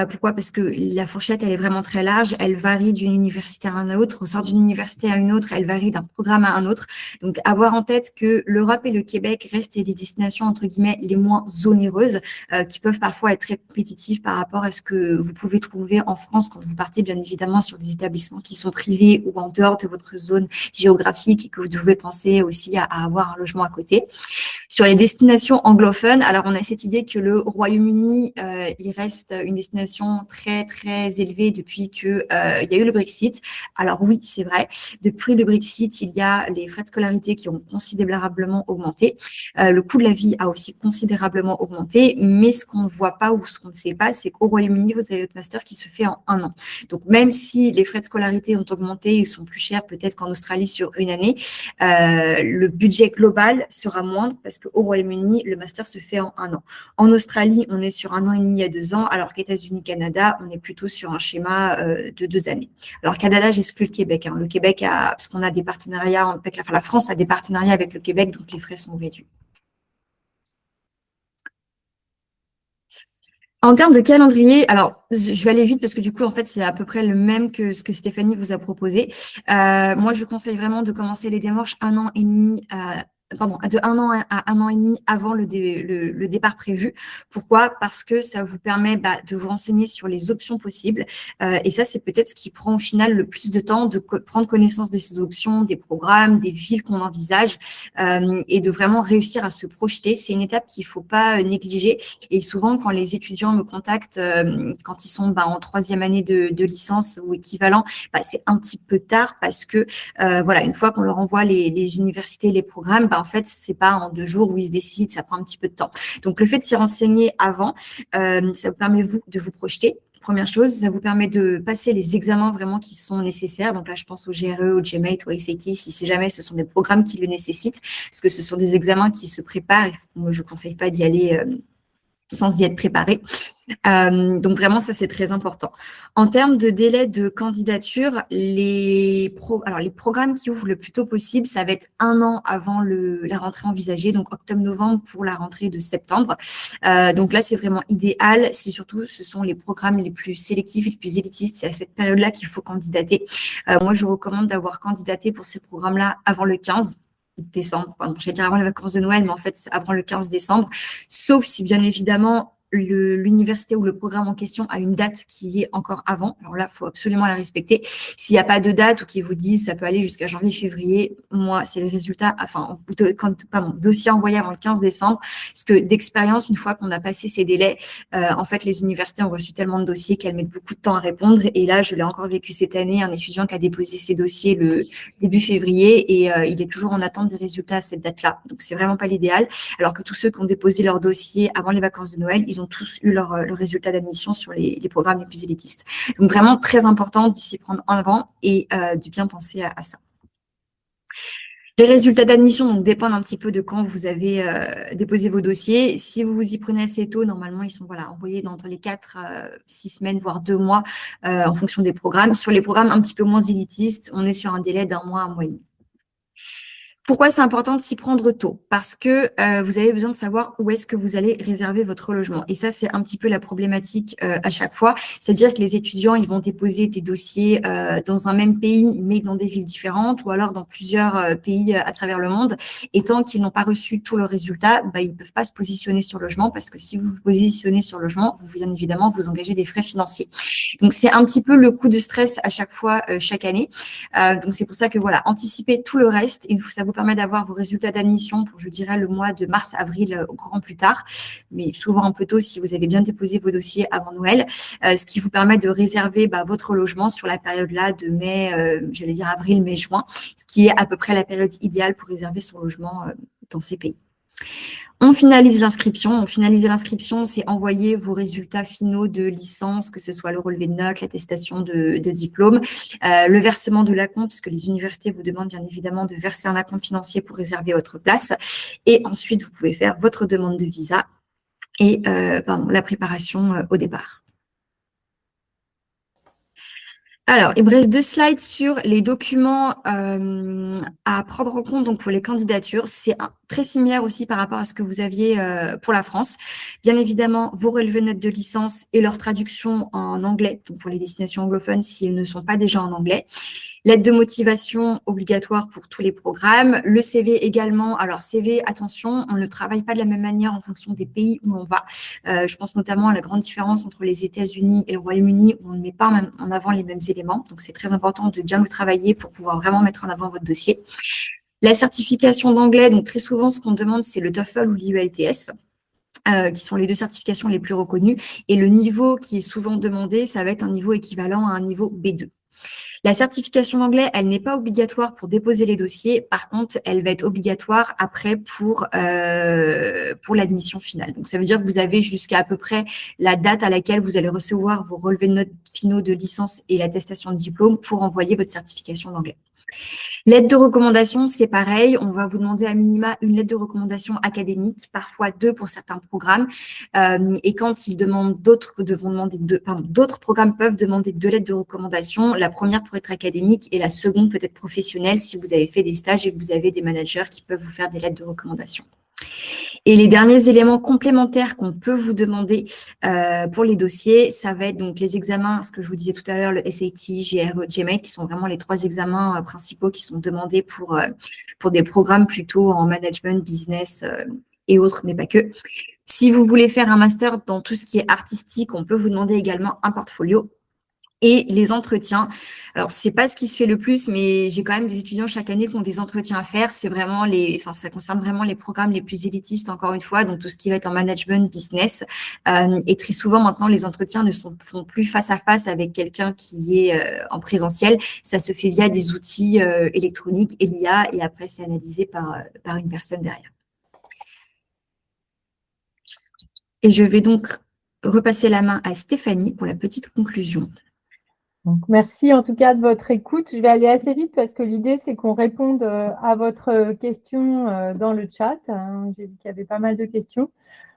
Pourquoi? Parce que la fourchette, elle est vraiment très large. Elle varie d'une université à une autre. Au sein d'une université à une autre, elle varie d'un programme à un autre. Donc, avoir en tête que l'Europe et le Québec restent des destinations, entre guillemets, les moins onéreuses, qui peuvent parfois être très compétitives par rapport à ce que vous pouvez trouver en France quand vous partez, bien évidemment, sur des établissements qui sont privés ou en dehors de votre zone géographique et que vous devez penser aussi à avoir un logement à côté. Sur les destinations anglophones, alors on a cette idée que le Royaume-Uni, il reste une destination très, très élevée depuis qu'il y a eu le Brexit. Alors oui, c'est vrai. Depuis le Brexit, il y a les frais de scolarité qui ont considérablement augmenté. Le coût de la vie a aussi considérablement augmenté. Mais ce qu'on ne voit pas ou ce qu'on ne sait pas, c'est qu'au Royaume-Uni, vous avez votre master qui se fait en 1 an. Donc même si les frais de scolarité ont augmenté, ils sont plus chers peut-être qu'en Australie sur une année, le budget global sera moindre parce qu'au Royaume-Uni, le master se fait en 1 an. En Australie, on est sur 1 an et demi à 2 ans, alors qu'États-Unis, Canada, on est plutôt sur un schéma de 2 années. Alors Canada, j'exclus le Québec. Le Québec parce qu'on a des partenariats, avec la France a des partenariats avec le Québec, donc les frais sont réduits. En termes de calendrier, alors je vais aller vite parce que du coup, en fait, c'est à peu près le même que ce que Stéphanie vous a proposé. Moi, je vous conseille vraiment de commencer les démarches 1 an et demi de 1 an à 1 an et demi avant le départ prévu. Pourquoi? Parce que ça vous permet de vous renseigner sur les options possibles. Et ça, c'est peut-être ce qui prend au final le plus de temps, de prendre connaissance de ces options, des programmes, des villes qu'on envisage et de vraiment réussir à se projeter. C'est une étape qu'il ne faut pas négliger. Et souvent, quand les étudiants me contactent, quand ils sont en 3e année de licence ou équivalent, c'est un petit peu tard parce que voilà, une fois qu'on leur envoie les universités, les programmes, en fait, c'est pas en 2 jours où ils se décident, ça prend un petit peu de temps. Donc, le fait de s'y renseigner avant, ça vous permet de vous projeter. Première chose, ça vous permet de passer les examens vraiment qui sont nécessaires. Donc là, je pense au GRE, au GMAT, au SAT, si jamais ce sont des programmes qui le nécessitent, parce que ce sont des examens qui se préparent. Moi, je ne conseille pas d'y aller sans y être préparé. Donc vraiment, ça, c'est très important. En termes de délai de candidature, les programmes qui ouvrent le plus tôt possible, ça va être 1 an avant la rentrée envisagée, donc octobre-novembre pour la rentrée de septembre. Donc là, c'est vraiment idéal. C'est surtout, ce sont les programmes les plus sélectifs et les plus élitistes. C'est à cette période-là qu'il faut candidater. Moi, je vous recommande d'avoir candidaté pour ces programmes-là avant le 15 décembre, j'allais dire avant les vacances de Noël, mais en fait, avant le 15 décembre, sauf si, bien évidemment, l'université ou le programme en question a une date qui est encore avant. Alors là, il faut absolument la respecter. S'il n'y a pas de date ou qu'ils vous disent ça peut aller jusqu'à janvier-février, moi, c'est les résultats, dossier envoyé avant le 15 décembre. Parce que d'expérience, une fois qu'on a passé ces délais, en fait, les universités ont reçu tellement de dossiers qu'elles mettent beaucoup de temps à répondre. Et là, je l'ai encore vécu cette année, un étudiant qui a déposé ses dossiers le début février et il est toujours en attente des résultats à cette date-là. Donc, c'est vraiment pas l'idéal. Alors que tous ceux qui ont déposé leur dossier avant les vacances de Noël, ils ont ont tous eu leur résultat d'admission sur les programmes les plus élitistes. Donc, vraiment très important de s'y prendre en avant et de bien penser à ça. Les résultats d'admission donc, dépendent un petit peu de quand vous avez déposé vos dossiers. Si vous vous y prenez assez tôt, normalement, ils sont envoyés dans les 4 6 semaines, voire 2 mois en fonction des programmes. Sur les programmes un petit peu moins élitistes, on est sur un délai d'1 mois, 1 mois et demi. Pourquoi c'est important de s'y prendre tôt? Parce que vous avez besoin de savoir où est-ce que vous allez réserver votre logement. Et ça, c'est un petit peu la problématique à chaque fois. C'est-à-dire que les étudiants, ils vont déposer des dossiers dans un même pays, mais dans des villes différentes, ou alors dans plusieurs pays à travers le monde. Et tant qu'ils n'ont pas reçu tous leurs résultats, ils ne peuvent pas se positionner sur le logement, parce que si vous vous positionnez sur le logement, vous, bien évidemment, vous engagez des frais financiers. Donc, c'est un petit peu le coup de stress à chaque fois, chaque année. Donc, c'est pour ça que, voilà, anticipez tout le reste. Ça vous permet d'avoir vos résultats d'admission pour, je dirais, le mois de mars-avril au grand plus tard, mais souvent un peu tôt si vous avez bien déposé vos dossiers avant Noël, ce qui vous permet de réserver votre logement sur la période-là de mai, j'allais dire avril, mai, juin, ce qui est à peu près la période idéale pour réserver son logement dans ces pays. On finalise l'inscription. Donc, finaliser l'inscription, c'est envoyer vos résultats finaux de licence, que ce soit le relevé de notes, l'attestation de diplôme, le versement de l'acompte, parce que les universités vous demandent bien évidemment de verser un acompte financier pour réserver votre place. Et ensuite, vous pouvez faire votre demande de visa et la préparation au départ. Alors, il me reste 2 slides sur les documents à prendre en compte donc, pour les candidatures. C'est très similaire aussi par rapport à ce que vous aviez pour la France. Bien évidemment, vos relevés de notes de licence et leur traduction en anglais, donc pour les destinations anglophones s'ils ne sont pas déjà en anglais. Lettre de motivation obligatoire pour tous les programmes. Le CV également. Alors, CV, attention, on ne travaille pas de la même manière en fonction des pays où on va. Je pense notamment à la grande différence entre les États-Unis et le Royaume-Uni où on ne met pas en avant les mêmes éléments. Donc, c'est très important de bien le travailler pour pouvoir vraiment mettre en avant votre dossier. La certification d'anglais, donc très souvent, ce qu'on demande, c'est le TOEFL ou l'IELTS. Qui sont les 2 certifications les plus reconnues. Et le niveau qui est souvent demandé, ça va être un niveau équivalent à un niveau B2. La certification d'anglais, elle n'est pas obligatoire pour déposer les dossiers. Par contre, elle va être obligatoire après pour l'admission finale. Donc, ça veut dire que vous avez jusqu'à peu près la date à laquelle vous allez recevoir vos relevés de notes finaux de licence et l'attestation de diplôme pour envoyer votre certification d'anglais. Lettre de recommandation, c'est pareil. On va vous demander à minima une lettre de recommandation académique, parfois 2 pour certains programmes. Et quand ils demandent d'autres programmes peuvent demander 2 lettres de recommandation. La première pour être académique et la seconde peut être professionnelle si vous avez fait des stages et que vous avez des managers qui peuvent vous faire des lettres de recommandation. Et les derniers éléments complémentaires qu'on peut vous demander pour les dossiers, ça va être donc les examens, ce que je vous disais tout à l'heure, le SAT, GRE, GMAT, qui sont vraiment les 3 examens principaux qui sont demandés pour des programmes plutôt en management, business et autres, mais pas que. Si vous voulez faire un master dans tout ce qui est artistique, on peut vous demander également un portfolio. Et les entretiens, alors c'est pas ce qui se fait le plus, mais j'ai quand même des étudiants chaque année qui ont des entretiens à faire. C'est vraiment ça concerne vraiment les programmes les plus élitistes, encore une fois, donc tout ce qui va être en management, business. Et très souvent maintenant, les entretiens ne font plus face à face avec quelqu'un qui est en présentiel. Ça se fait via des outils électroniques et l'IA, et après c'est analysé par une personne derrière. Et je vais donc repasser la main à Stéphanie pour la petite conclusion. Donc, merci en tout cas de votre écoute. Je vais aller assez vite parce que l'idée, c'est qu'on réponde à votre question dans le chat. J'ai vu qu'il y avait pas mal de questions.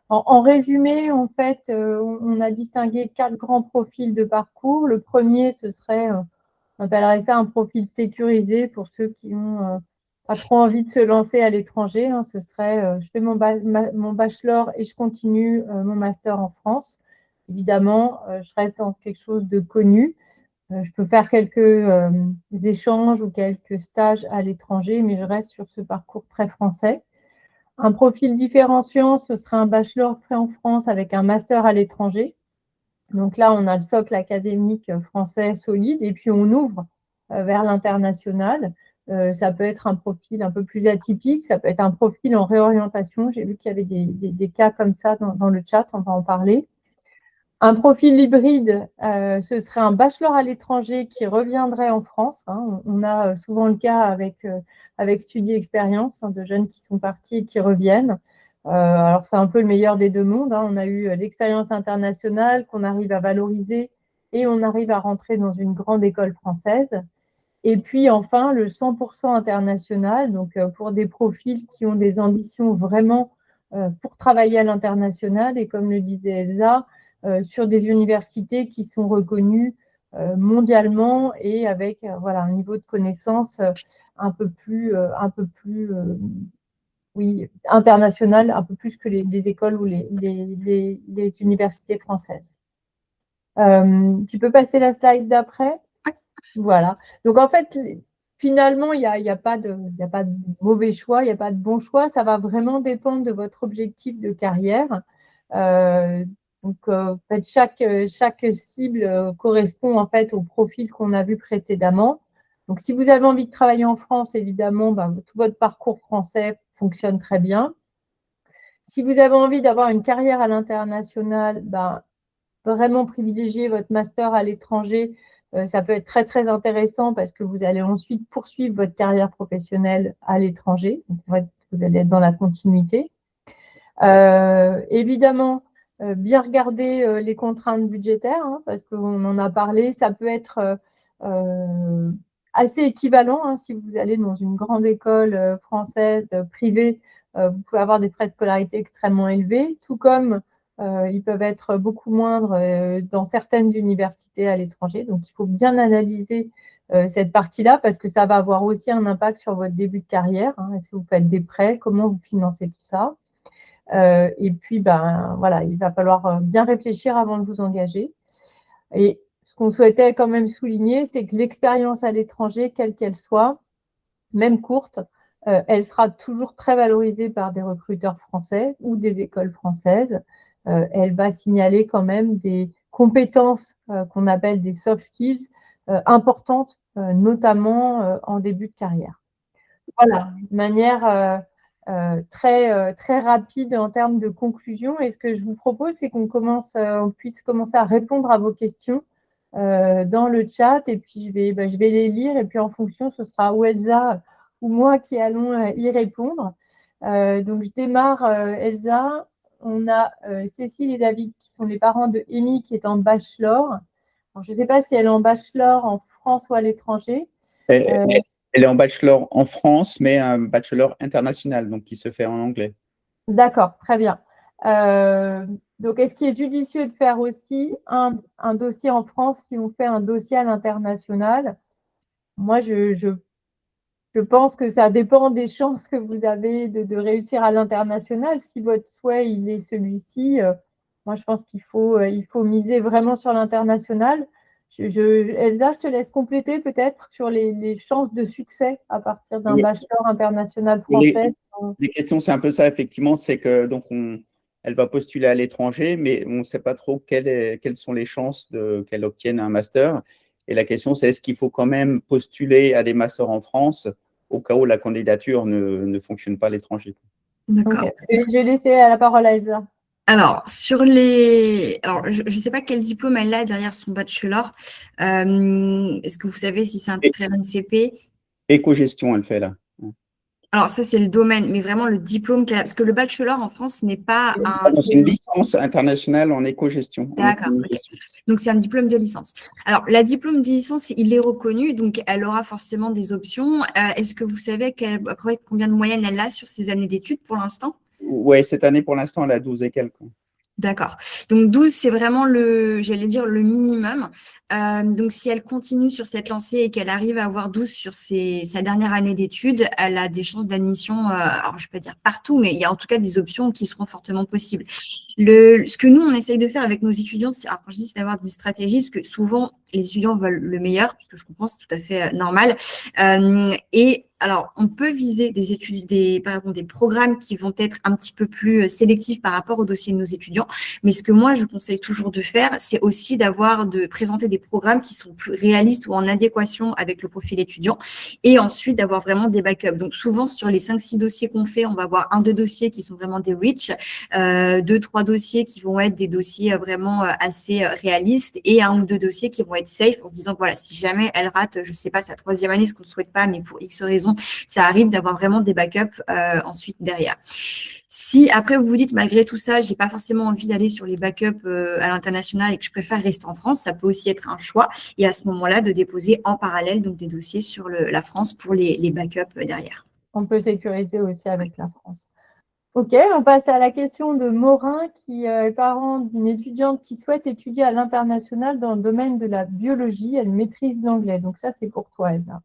En résumé, en fait, on a distingué 4 grands profils de parcours. Le premier, ce serait, on appellerait ça un profil sécurisé pour ceux qui ont pas trop envie de se lancer à l'étranger. Ce serait, je fais mon bachelor et je continue mon master en France. Évidemment, je reste dans quelque chose de connu. Je peux faire quelques échanges ou quelques stages à l'étranger, mais je reste sur ce parcours très français. Un profil différenciant, ce serait un bachelor fait en France avec un master à l'étranger. Donc là, on a le socle académique français solide et puis on ouvre vers l'international. Ça peut être un profil un peu plus atypique, ça peut être un profil en réorientation. J'ai vu qu'il y avait des cas comme ça dans le chat, on va en parler. Un profil hybride, ce serait un bachelor à l'étranger qui reviendrait en France. On a souvent le cas avec Studi Expérience de jeunes qui sont partis et qui reviennent. Alors, c'est un peu le meilleur des deux mondes, hein. On a eu l'expérience internationale qu'on arrive à valoriser et on arrive à rentrer dans une grande école française. Et puis enfin, le 100% international, donc pour des profils qui ont des ambitions vraiment pour travailler à l'international et comme le disait Elsa, sur des universités qui sont reconnues mondialement et avec voilà, un niveau de connaissance un peu plus oui, international, un peu plus que les écoles ou les universités françaises. Tu peux passer la slide d'après? Voilà. Donc, en fait, finalement, il y a pas de mauvais choix, il n'y a pas de bon choix. Ça va vraiment dépendre de votre objectif de carrière. Donc, en fait, chaque cible correspond en fait au profil qu'on a vu précédemment. Donc, si vous avez envie de travailler en France, évidemment, tout votre parcours français fonctionne très bien. Si vous avez envie d'avoir une carrière à l'international, vraiment privilégier votre master à l'étranger. Ça peut être très, très intéressant parce que vous allez ensuite poursuivre votre carrière professionnelle à l'étranger. Vous allez être dans la continuité. Évidemment, bien regarder les contraintes budgétaires, hein, parce qu'on en a parlé. Ça peut être assez équivalent hein, si vous allez dans une grande école française privée. Vous pouvez avoir des frais de scolarité extrêmement élevés, tout comme ils peuvent être beaucoup moindres dans certaines universités à l'étranger. Donc, il faut bien analyser cette partie-là parce que ça va avoir aussi un impact sur votre début de carrière. Hein. Est-ce que vous faites des prêts? Comment vous financez tout ça? Et puis, voilà, il va falloir bien réfléchir avant de vous engager. Et ce qu'on souhaitait quand même souligner, c'est que l'expérience à l'étranger, quelle qu'elle soit, même courte, elle sera toujours très valorisée par des recruteurs français ou des écoles françaises. Elle va signaler quand même des compétences qu'on appelle des soft skills importantes, notamment en début de carrière. Voilà, de manière très rapide en termes de conclusion. Et ce que je vous propose, c'est on puisse commencer à répondre à vos questions dans le chat. Et puis, je vais les lire. Et puis, en fonction, ce sera ou Elsa ou moi qui allons y répondre. Donc, je démarre, Elsa. On a Cécile et David qui sont les parents de Amy qui est en bachelor. Alors, je ne sais pas si elle est en bachelor en France ou à l'étranger. Elle, elle est en bachelor en France, mais un bachelor international, donc qui se fait en anglais. D'accord, très bien. Donc, est-ce qu'il est judicieux de faire aussi un dossier en France si on fait un dossier à l'international? Moi, je pense que ça dépend des chances que vous avez de réussir à l'international. Si votre souhait il est celui-ci, moi, je pense il faut miser vraiment sur l'international. Elsa, je te laisse compléter peut-être sur les chances de succès à partir d'un bachelor international français. Les questions, c'est un peu ça, effectivement, c'est que donc elle va postuler à l'étranger, mais on ne sait pas trop quelles sont les chances qu'elle obtienne un master. Et la question, c'est est-ce qu'il faut quand même postuler à des masters en France au cas où la candidature ne fonctionne pas à l'étranger? D'accord. Okay. Je vais laisser la parole à Elsa. Alors, je ne sais pas quel diplôme elle a derrière son bachelor. Est-ce que vous savez si c'est un titre RNCP? Éco-gestion, elle fait là. Alors, ça, c'est le domaine, mais vraiment le diplôme qu'elle a. Parce que le bachelor en France n'est pas un. C'est une licence internationale en éco-gestion. D'accord. Okay. Donc, c'est un diplôme de licence. Alors, la diplôme de licence, il est reconnu, donc elle aura forcément des options. Est-ce que vous savez combien de moyenne elle a sur ses années d'études pour l'instant? Oui, cette année, pour l'instant, elle a 12 et quelques. D'accord. Donc 12, c'est vraiment j'allais dire le minimum. Donc si elle continue sur cette lancée et qu'elle arrive à avoir 12 sur sa dernière année d'études, elle a des chances d'admission, alors je ne vais pas dire partout, mais il y a en tout cas des options qui seront fortement possibles. Ce que nous, on essaye de faire avec nos étudiants, alors quand je dis c'est d'avoir une stratégie, parce que souvent, les étudiants veulent le meilleur, parce que je comprends, c'est tout à fait normal. Et alors, on peut viser des programmes qui vont être un petit peu plus sélectifs par rapport au dossier de nos étudiants. Mais ce que moi, je conseille toujours de faire, c'est aussi de présenter des programmes qui sont plus réalistes ou en adéquation avec le profil étudiant et ensuite d'avoir vraiment des backups. Donc, souvent, sur les 5-6 dossiers qu'on fait, on va avoir 1-2 dossiers qui sont vraiment des rich, 2-3 dossiers qui vont être des dossiers vraiment assez réalistes et 1 ou 2 dossiers qui vont être safe en se disant que voilà, si jamais elle rate, je ne sais pas, sa 3e année, ce qu'on ne souhaite pas, mais pour X raisons, ça arrive d'avoir vraiment des backups ensuite derrière. Si après vous vous dites malgré tout ça, j'ai pas forcément envie d'aller sur les backups à l'international et que je préfère rester en France, ça peut aussi être un choix. Et à ce moment-là, de déposer en parallèle donc des dossiers sur la France pour les backups derrière. On peut sécuriser aussi avec la France. Ok, on passe à la question de Morin, qui est parent d'une étudiante qui souhaite étudier à l'international dans le domaine de la biologie. Elle maîtrise l'anglais. Donc ça, c'est pour toi, Elsa.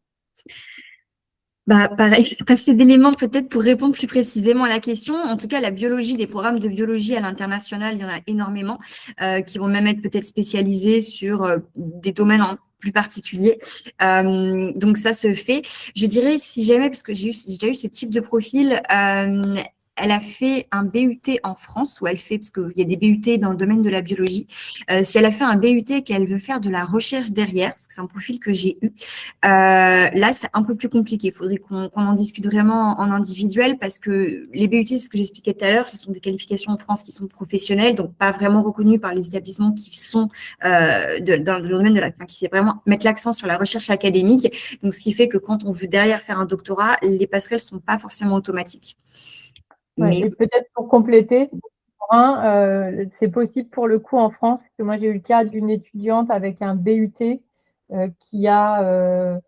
Bah, pareil, passer d'éléments peut-être pour répondre plus précisément à la question. En tout cas, la biologie, des programmes de biologie à l'international, il y en a énormément qui vont même être peut-être spécialisés sur des domaines plus particuliers. Donc, ça se fait. Je dirais, si jamais, parce que j'ai déjà eu ce type de profil, elle a fait un BUT en France, où elle fait, parce qu'il y a des BUT dans le domaine de la biologie. Si elle a fait un BUT et qu'elle veut faire de la recherche derrière, parce que c'est un profil que j'ai eu, là, c'est un peu plus compliqué. Il faudrait qu'on en discute vraiment en individuel, parce que les BUT, c'est ce que j'expliquais tout à l'heure, ce sont des qualifications en France qui sont professionnelles, donc pas vraiment reconnues par les établissements qui sont dans le domaine de qui c'est vraiment mettre l'accent sur la recherche académique. Donc, ce qui fait que quand on veut derrière faire un doctorat, les passerelles sont pas forcément automatiques. Ouais, Mais et peut-être pour compléter, c'est possible pour le coup en France, parce que moi j'ai eu le cas d'une étudiante avec un BUT qui a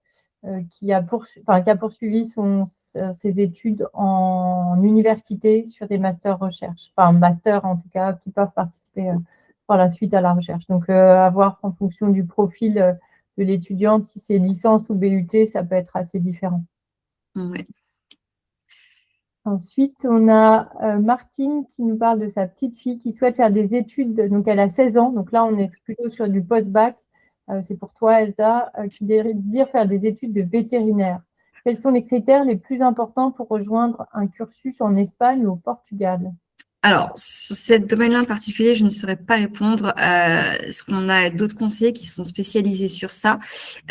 poursuivi ses études en université sur des masters recherche, enfin master en tout cas, qui peuvent participer par la suite à la recherche. Donc à voir en fonction du profil de l'étudiante, si c'est licence ou BUT, ça peut être assez différent. ouais. Ensuite, on a Martine qui nous parle de sa petite fille qui souhaite faire des études. Donc, elle a 16 ans. Donc là, on est plutôt sur du post-bac. C'est pour toi, Elsa, qui désire faire des études de vétérinaire. Quels sont les critères les plus importants pour rejoindre un cursus en Espagne ou au Portugal? Alors, sur ce domaine-là en particulier, je ne saurais pas répondre. Parce qu'on a d'autres conseillers qui sont spécialisés sur ça.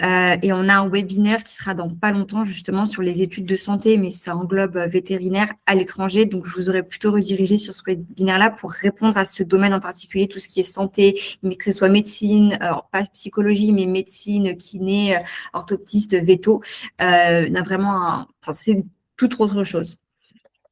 Et on a un webinaire qui sera dans pas longtemps, justement, sur les études de santé, mais ça englobe vétérinaire à l'étranger. Donc, je vous aurais plutôt redirigé sur ce webinaire-là pour répondre à ce domaine en particulier, tout ce qui est santé, mais que ce soit médecine, alors pas psychologie, mais médecine, kiné, orthoptiste, véto. C'est toute autre chose.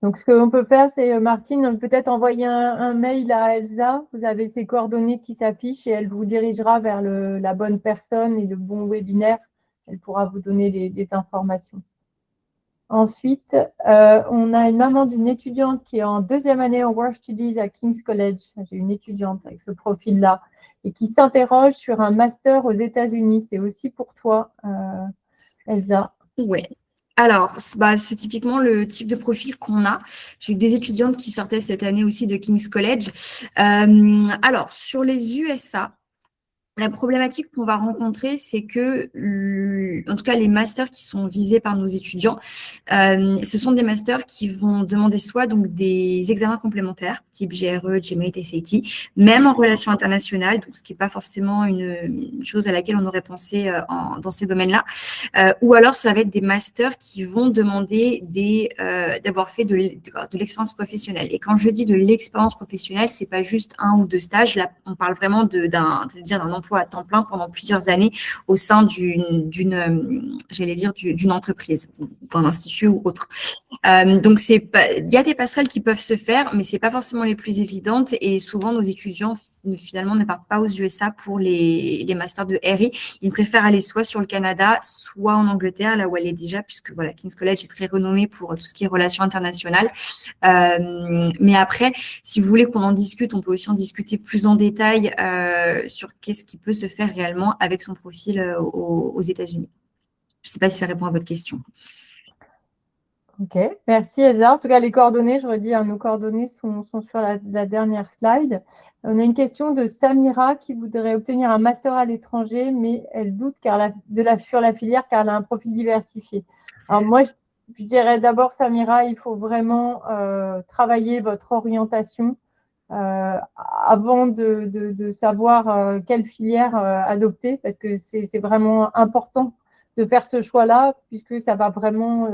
Donc, ce qu'on peut faire, c'est, Martine, peut-être envoyer un mail à Elsa. Vous avez ses coordonnées qui s'affichent et elle vous dirigera vers la bonne personne et le bon webinaire. Elle pourra vous donner les informations. Ensuite, on a une maman d'une étudiante qui est en 2e année en World Studies à King's College. J'ai une étudiante avec ce profil-là et qui s'interroge sur un master aux États-Unis. C'est aussi pour toi, Elsa. Ouais. Alors, c'est typiquement le type de profil qu'on a. J'ai eu des étudiantes qui sortaient cette année aussi de King's College. Alors, sur les USA, la problématique qu'on va rencontrer, c'est que, en tout cas, les masters qui sont visés par nos étudiants, ce sont des masters qui vont demander soit donc des examens complémentaires, type GRE, GMAT, SAT, même en relations internationales, donc ce qui n'est pas forcément une chose à laquelle on aurait pensé dans ces domaines-là, ou alors ça va être des masters qui vont demander d'avoir fait de l'expérience professionnelle. Et quand je dis de l'expérience professionnelle, c'est pas juste 1 ou 2 stages. Là, on parle vraiment d'un emploi à temps plein pendant plusieurs années au sein d'une entreprise, d'un institut ou autre. Donc, il y a des passerelles qui peuvent se faire, mais c'est pas forcément les plus évidentes. Et souvent, nos étudiants finalement ne partent pas aux USA pour les masters de RI. Ils préfèrent aller soit sur le Canada, soit en Angleterre, là où elle est déjà, puisque voilà, King's College est très renommé pour tout ce qui est relations internationales. Mais après, si vous voulez qu'on en discute, on peut aussi en discuter plus en détail sur qu'est-ce qui peut se faire réellement avec son profil aux États-Unis. Je ne sais pas si ça répond à votre question. Ok, merci Elsa. En tout cas, les coordonnées, je redis, nos coordonnées sont sur la dernière slide. On a une question de Samira qui voudrait obtenir un master à l'étranger, mais elle doute sur la filière car elle a un profil diversifié. Alors moi, je dirais d'abord, Samira, il faut vraiment travailler votre orientation avant de savoir quelle filière adopter, parce que c'est vraiment important de faire ce choix-là, puisque ça va vraiment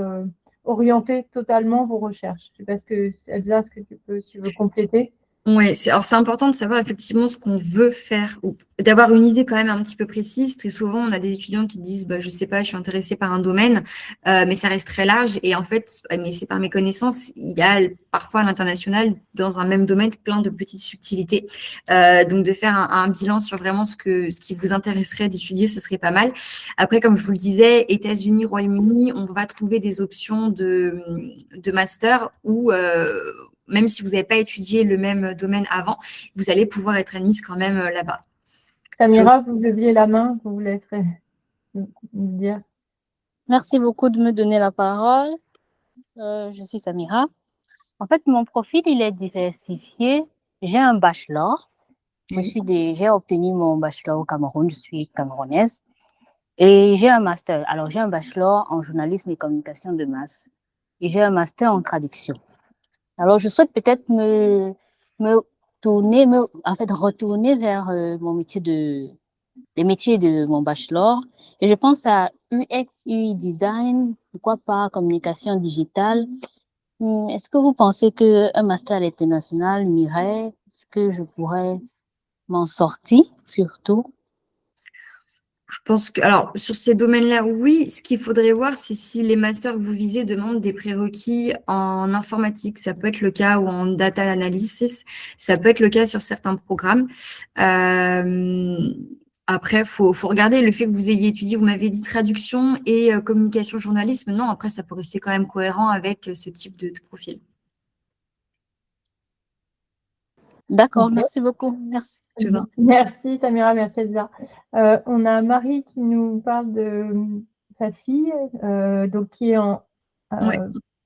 orienter totalement vos recherches. Je ne sais pas Elsa, ce que tu veux compléter. Ouais, alors c'est important de savoir effectivement ce qu'on veut faire, ou d'avoir une idée quand même un petit peu précise. Très souvent, on a des étudiants qui disent, bah, je sais pas, je suis intéressée par un domaine, mais ça reste très large. Et en fait, mais c'est par mes connaissances, il y a parfois à l'international, dans un même domaine, plein de petites subtilités. Donc de faire un bilan sur vraiment ce qui vous intéresserait d'étudier, ce serait pas mal. Après, comme je vous le disais, États-Unis, Royaume-Uni, on va trouver des options de master où même si vous n'avez pas étudié le même domaine avant, vous allez pouvoir être admise quand même là-bas. Samira, vous leviez la main, vous voulez me dire. Merci beaucoup de me donner la parole. Je suis Samira. En fait, mon profil, il est diversifié. J'ai un bachelor. Oui. J'ai obtenu mon bachelor au Cameroun. Je suis camerounaise. Et j'ai un master. Alors, j'ai un bachelor en journalisme et communication de masse. Et j'ai un master en traduction. Alors, je souhaite peut-être me en fait, retourner vers mon métier les métiers de mon bachelor. Et je pense à UX, UI design, pourquoi pas communication digitale. Est-ce que vous pensez qu'un master à l'international m'irait? Est-ce que je pourrais m'en sortir, surtout? Je pense que, alors, sur ces domaines-là, oui. Ce qu'il faudrait voir, c'est si les masters que vous visez demandent des prérequis en informatique. Ça peut être le cas, ou en data analysis. Ça peut être le cas sur certains programmes. Après, faut regarder le fait que vous ayez étudié, vous m'avez dit traduction et communication journalisme. Non, après, ça peut rester quand même cohérent avec ce type de profil. D'accord, Ok. merci beaucoup. Merci. Merci Samira, merci Elsa. On a Marie qui nous parle de sa fille, donc qui est Ouais.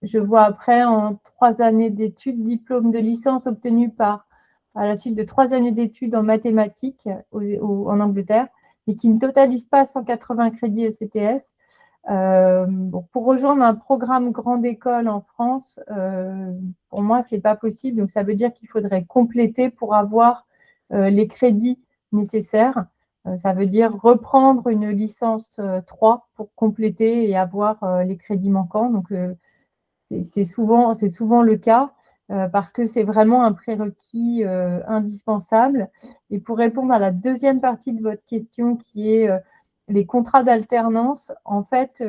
je vois après, en 3 années d'études, diplôme de licence obtenu à la suite de 3 années d'études en mathématiques en Angleterre, et qui ne totalise pas 180 crédits ECTS. Pour rejoindre un programme grande école en France, pour moi, ce n'est pas possible. Donc, ça veut dire qu'il faudrait compléter pour avoir les crédits nécessaires. Ça veut dire reprendre une licence 3 pour compléter et avoir les crédits manquants. Donc, c'est souvent le cas parce que c'est vraiment un prérequis indispensable. Et pour répondre à la deuxième partie de votre question, qui est les contrats d'alternance, en fait,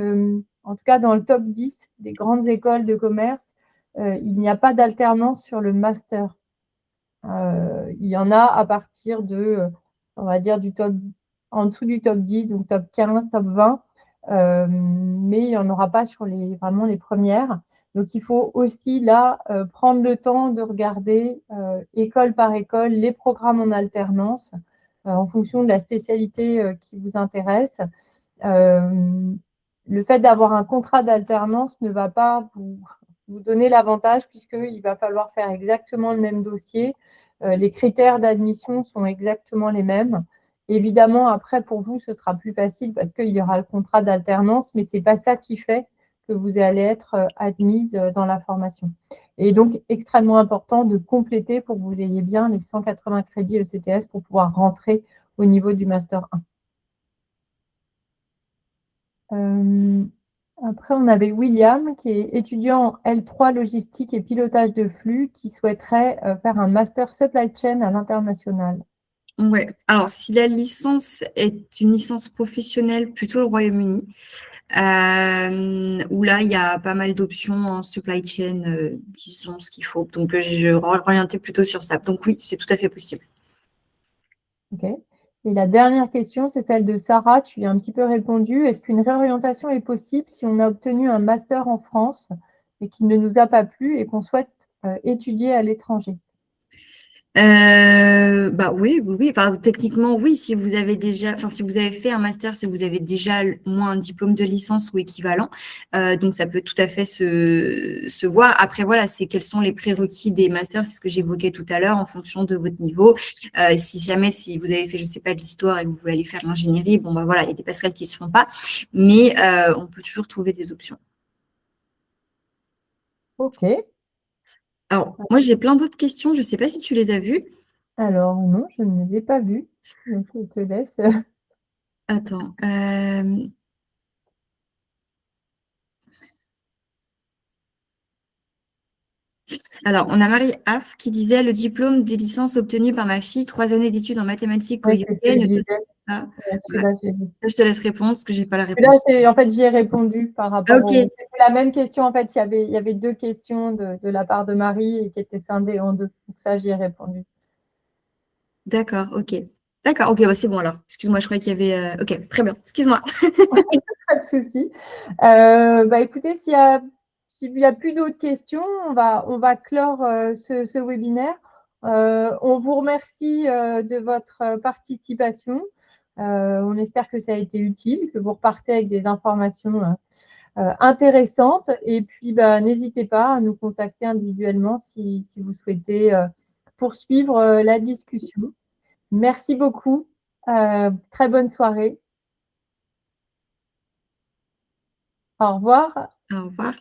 en tout cas dans le top 10 des grandes écoles de commerce, il n'y a pas d'alternance sur le master. Il y en a à partir on va dire, en dessous du top 10, donc top 15, top 20, mais il n'y en aura pas sur vraiment les premières. Donc, il faut aussi là prendre le temps de regarder école par école les programmes en alternance en fonction de la spécialité qui vous intéresse. Le fait d'avoir un contrat d'alternance ne va pas vous donner l'avantage puisqu'il va falloir faire exactement le même dossier. Les critères d'admission sont exactement les mêmes. Évidemment, après, pour vous, ce sera plus facile parce qu'il y aura le contrat d'alternance, mais ce n'est pas ça qui fait que vous allez être admise dans la formation. Et donc, extrêmement important de compléter pour que vous ayez bien les 180 crédits ECTS pour pouvoir rentrer au niveau du Master 1. Après, on avait William, qui est étudiant en L3 logistique et pilotage de flux, qui souhaiterait faire un master supply chain à l'international. Ouais. Alors, si la licence est une licence professionnelle, plutôt le Royaume-Uni, où là, il y a pas mal d'options en supply chain, disons ce qu'il faut. Donc, je orientais plutôt sur ça. Donc, oui, c'est tout à fait possible. Ok. Et la dernière question, c'est celle de Sarah. Tu y as un petit peu répondu. Est-ce qu'une réorientation est possible si on a obtenu un master en France et qu'il ne nous a pas plu et qu'on souhaite étudier à l'étranger? Bah oui, oui, oui. Enfin, techniquement, oui, si vous avez si vous avez fait un master, si vous avez déjà au moins un diplôme de licence ou équivalent, donc ça peut tout à fait se voir. Après, voilà, c'est quels sont les prérequis des masters, c'est ce que j'évoquais tout à l'heure en fonction de votre niveau. Si vous avez fait, je sais pas, de l'histoire et que vous voulez aller faire l'ingénierie, bon, bah voilà, il y a des passerelles qui se font pas, mais on peut toujours trouver des options. Ok. Alors, moi, j'ai plein d'autres questions. Je sais pas si tu les as vues. Alors, non, je ne les ai pas vues. Donc, je te laisse. Attends. Alors, on a Marie Aff qui disait le diplôme de licence obtenu par ma fille, 3 années d'études en mathématiques au Oui, UK, c'est ce que je ne disais. t'autorise pas. Ouais, celui-là, j'ai vu. Je te laisse répondre parce que j'ai pas la Celui-là, réponse. en fait, j'y ai répondu par rapport Ok, c'était la même question. En fait, il y avait 2 questions de la part de Marie et qui étaient scindées en 2. Donc ça, j'y ai répondu. d'accord, ok. D'accord, ok, c'est bon alors. Excuse-moi, je croyais qu'il y avait. Ok, très bien. Excuse-moi. Pas de souci. Écoutez, s'il n'y a plus d'autres questions, on va clore ce webinaire. On vous remercie de votre participation. On espère que ça a été utile, que vous repartez avec des informations intéressantes. Et puis, n'hésitez pas à nous contacter individuellement si vous souhaitez poursuivre la discussion. Merci beaucoup. Très bonne soirée. Au revoir. Au revoir.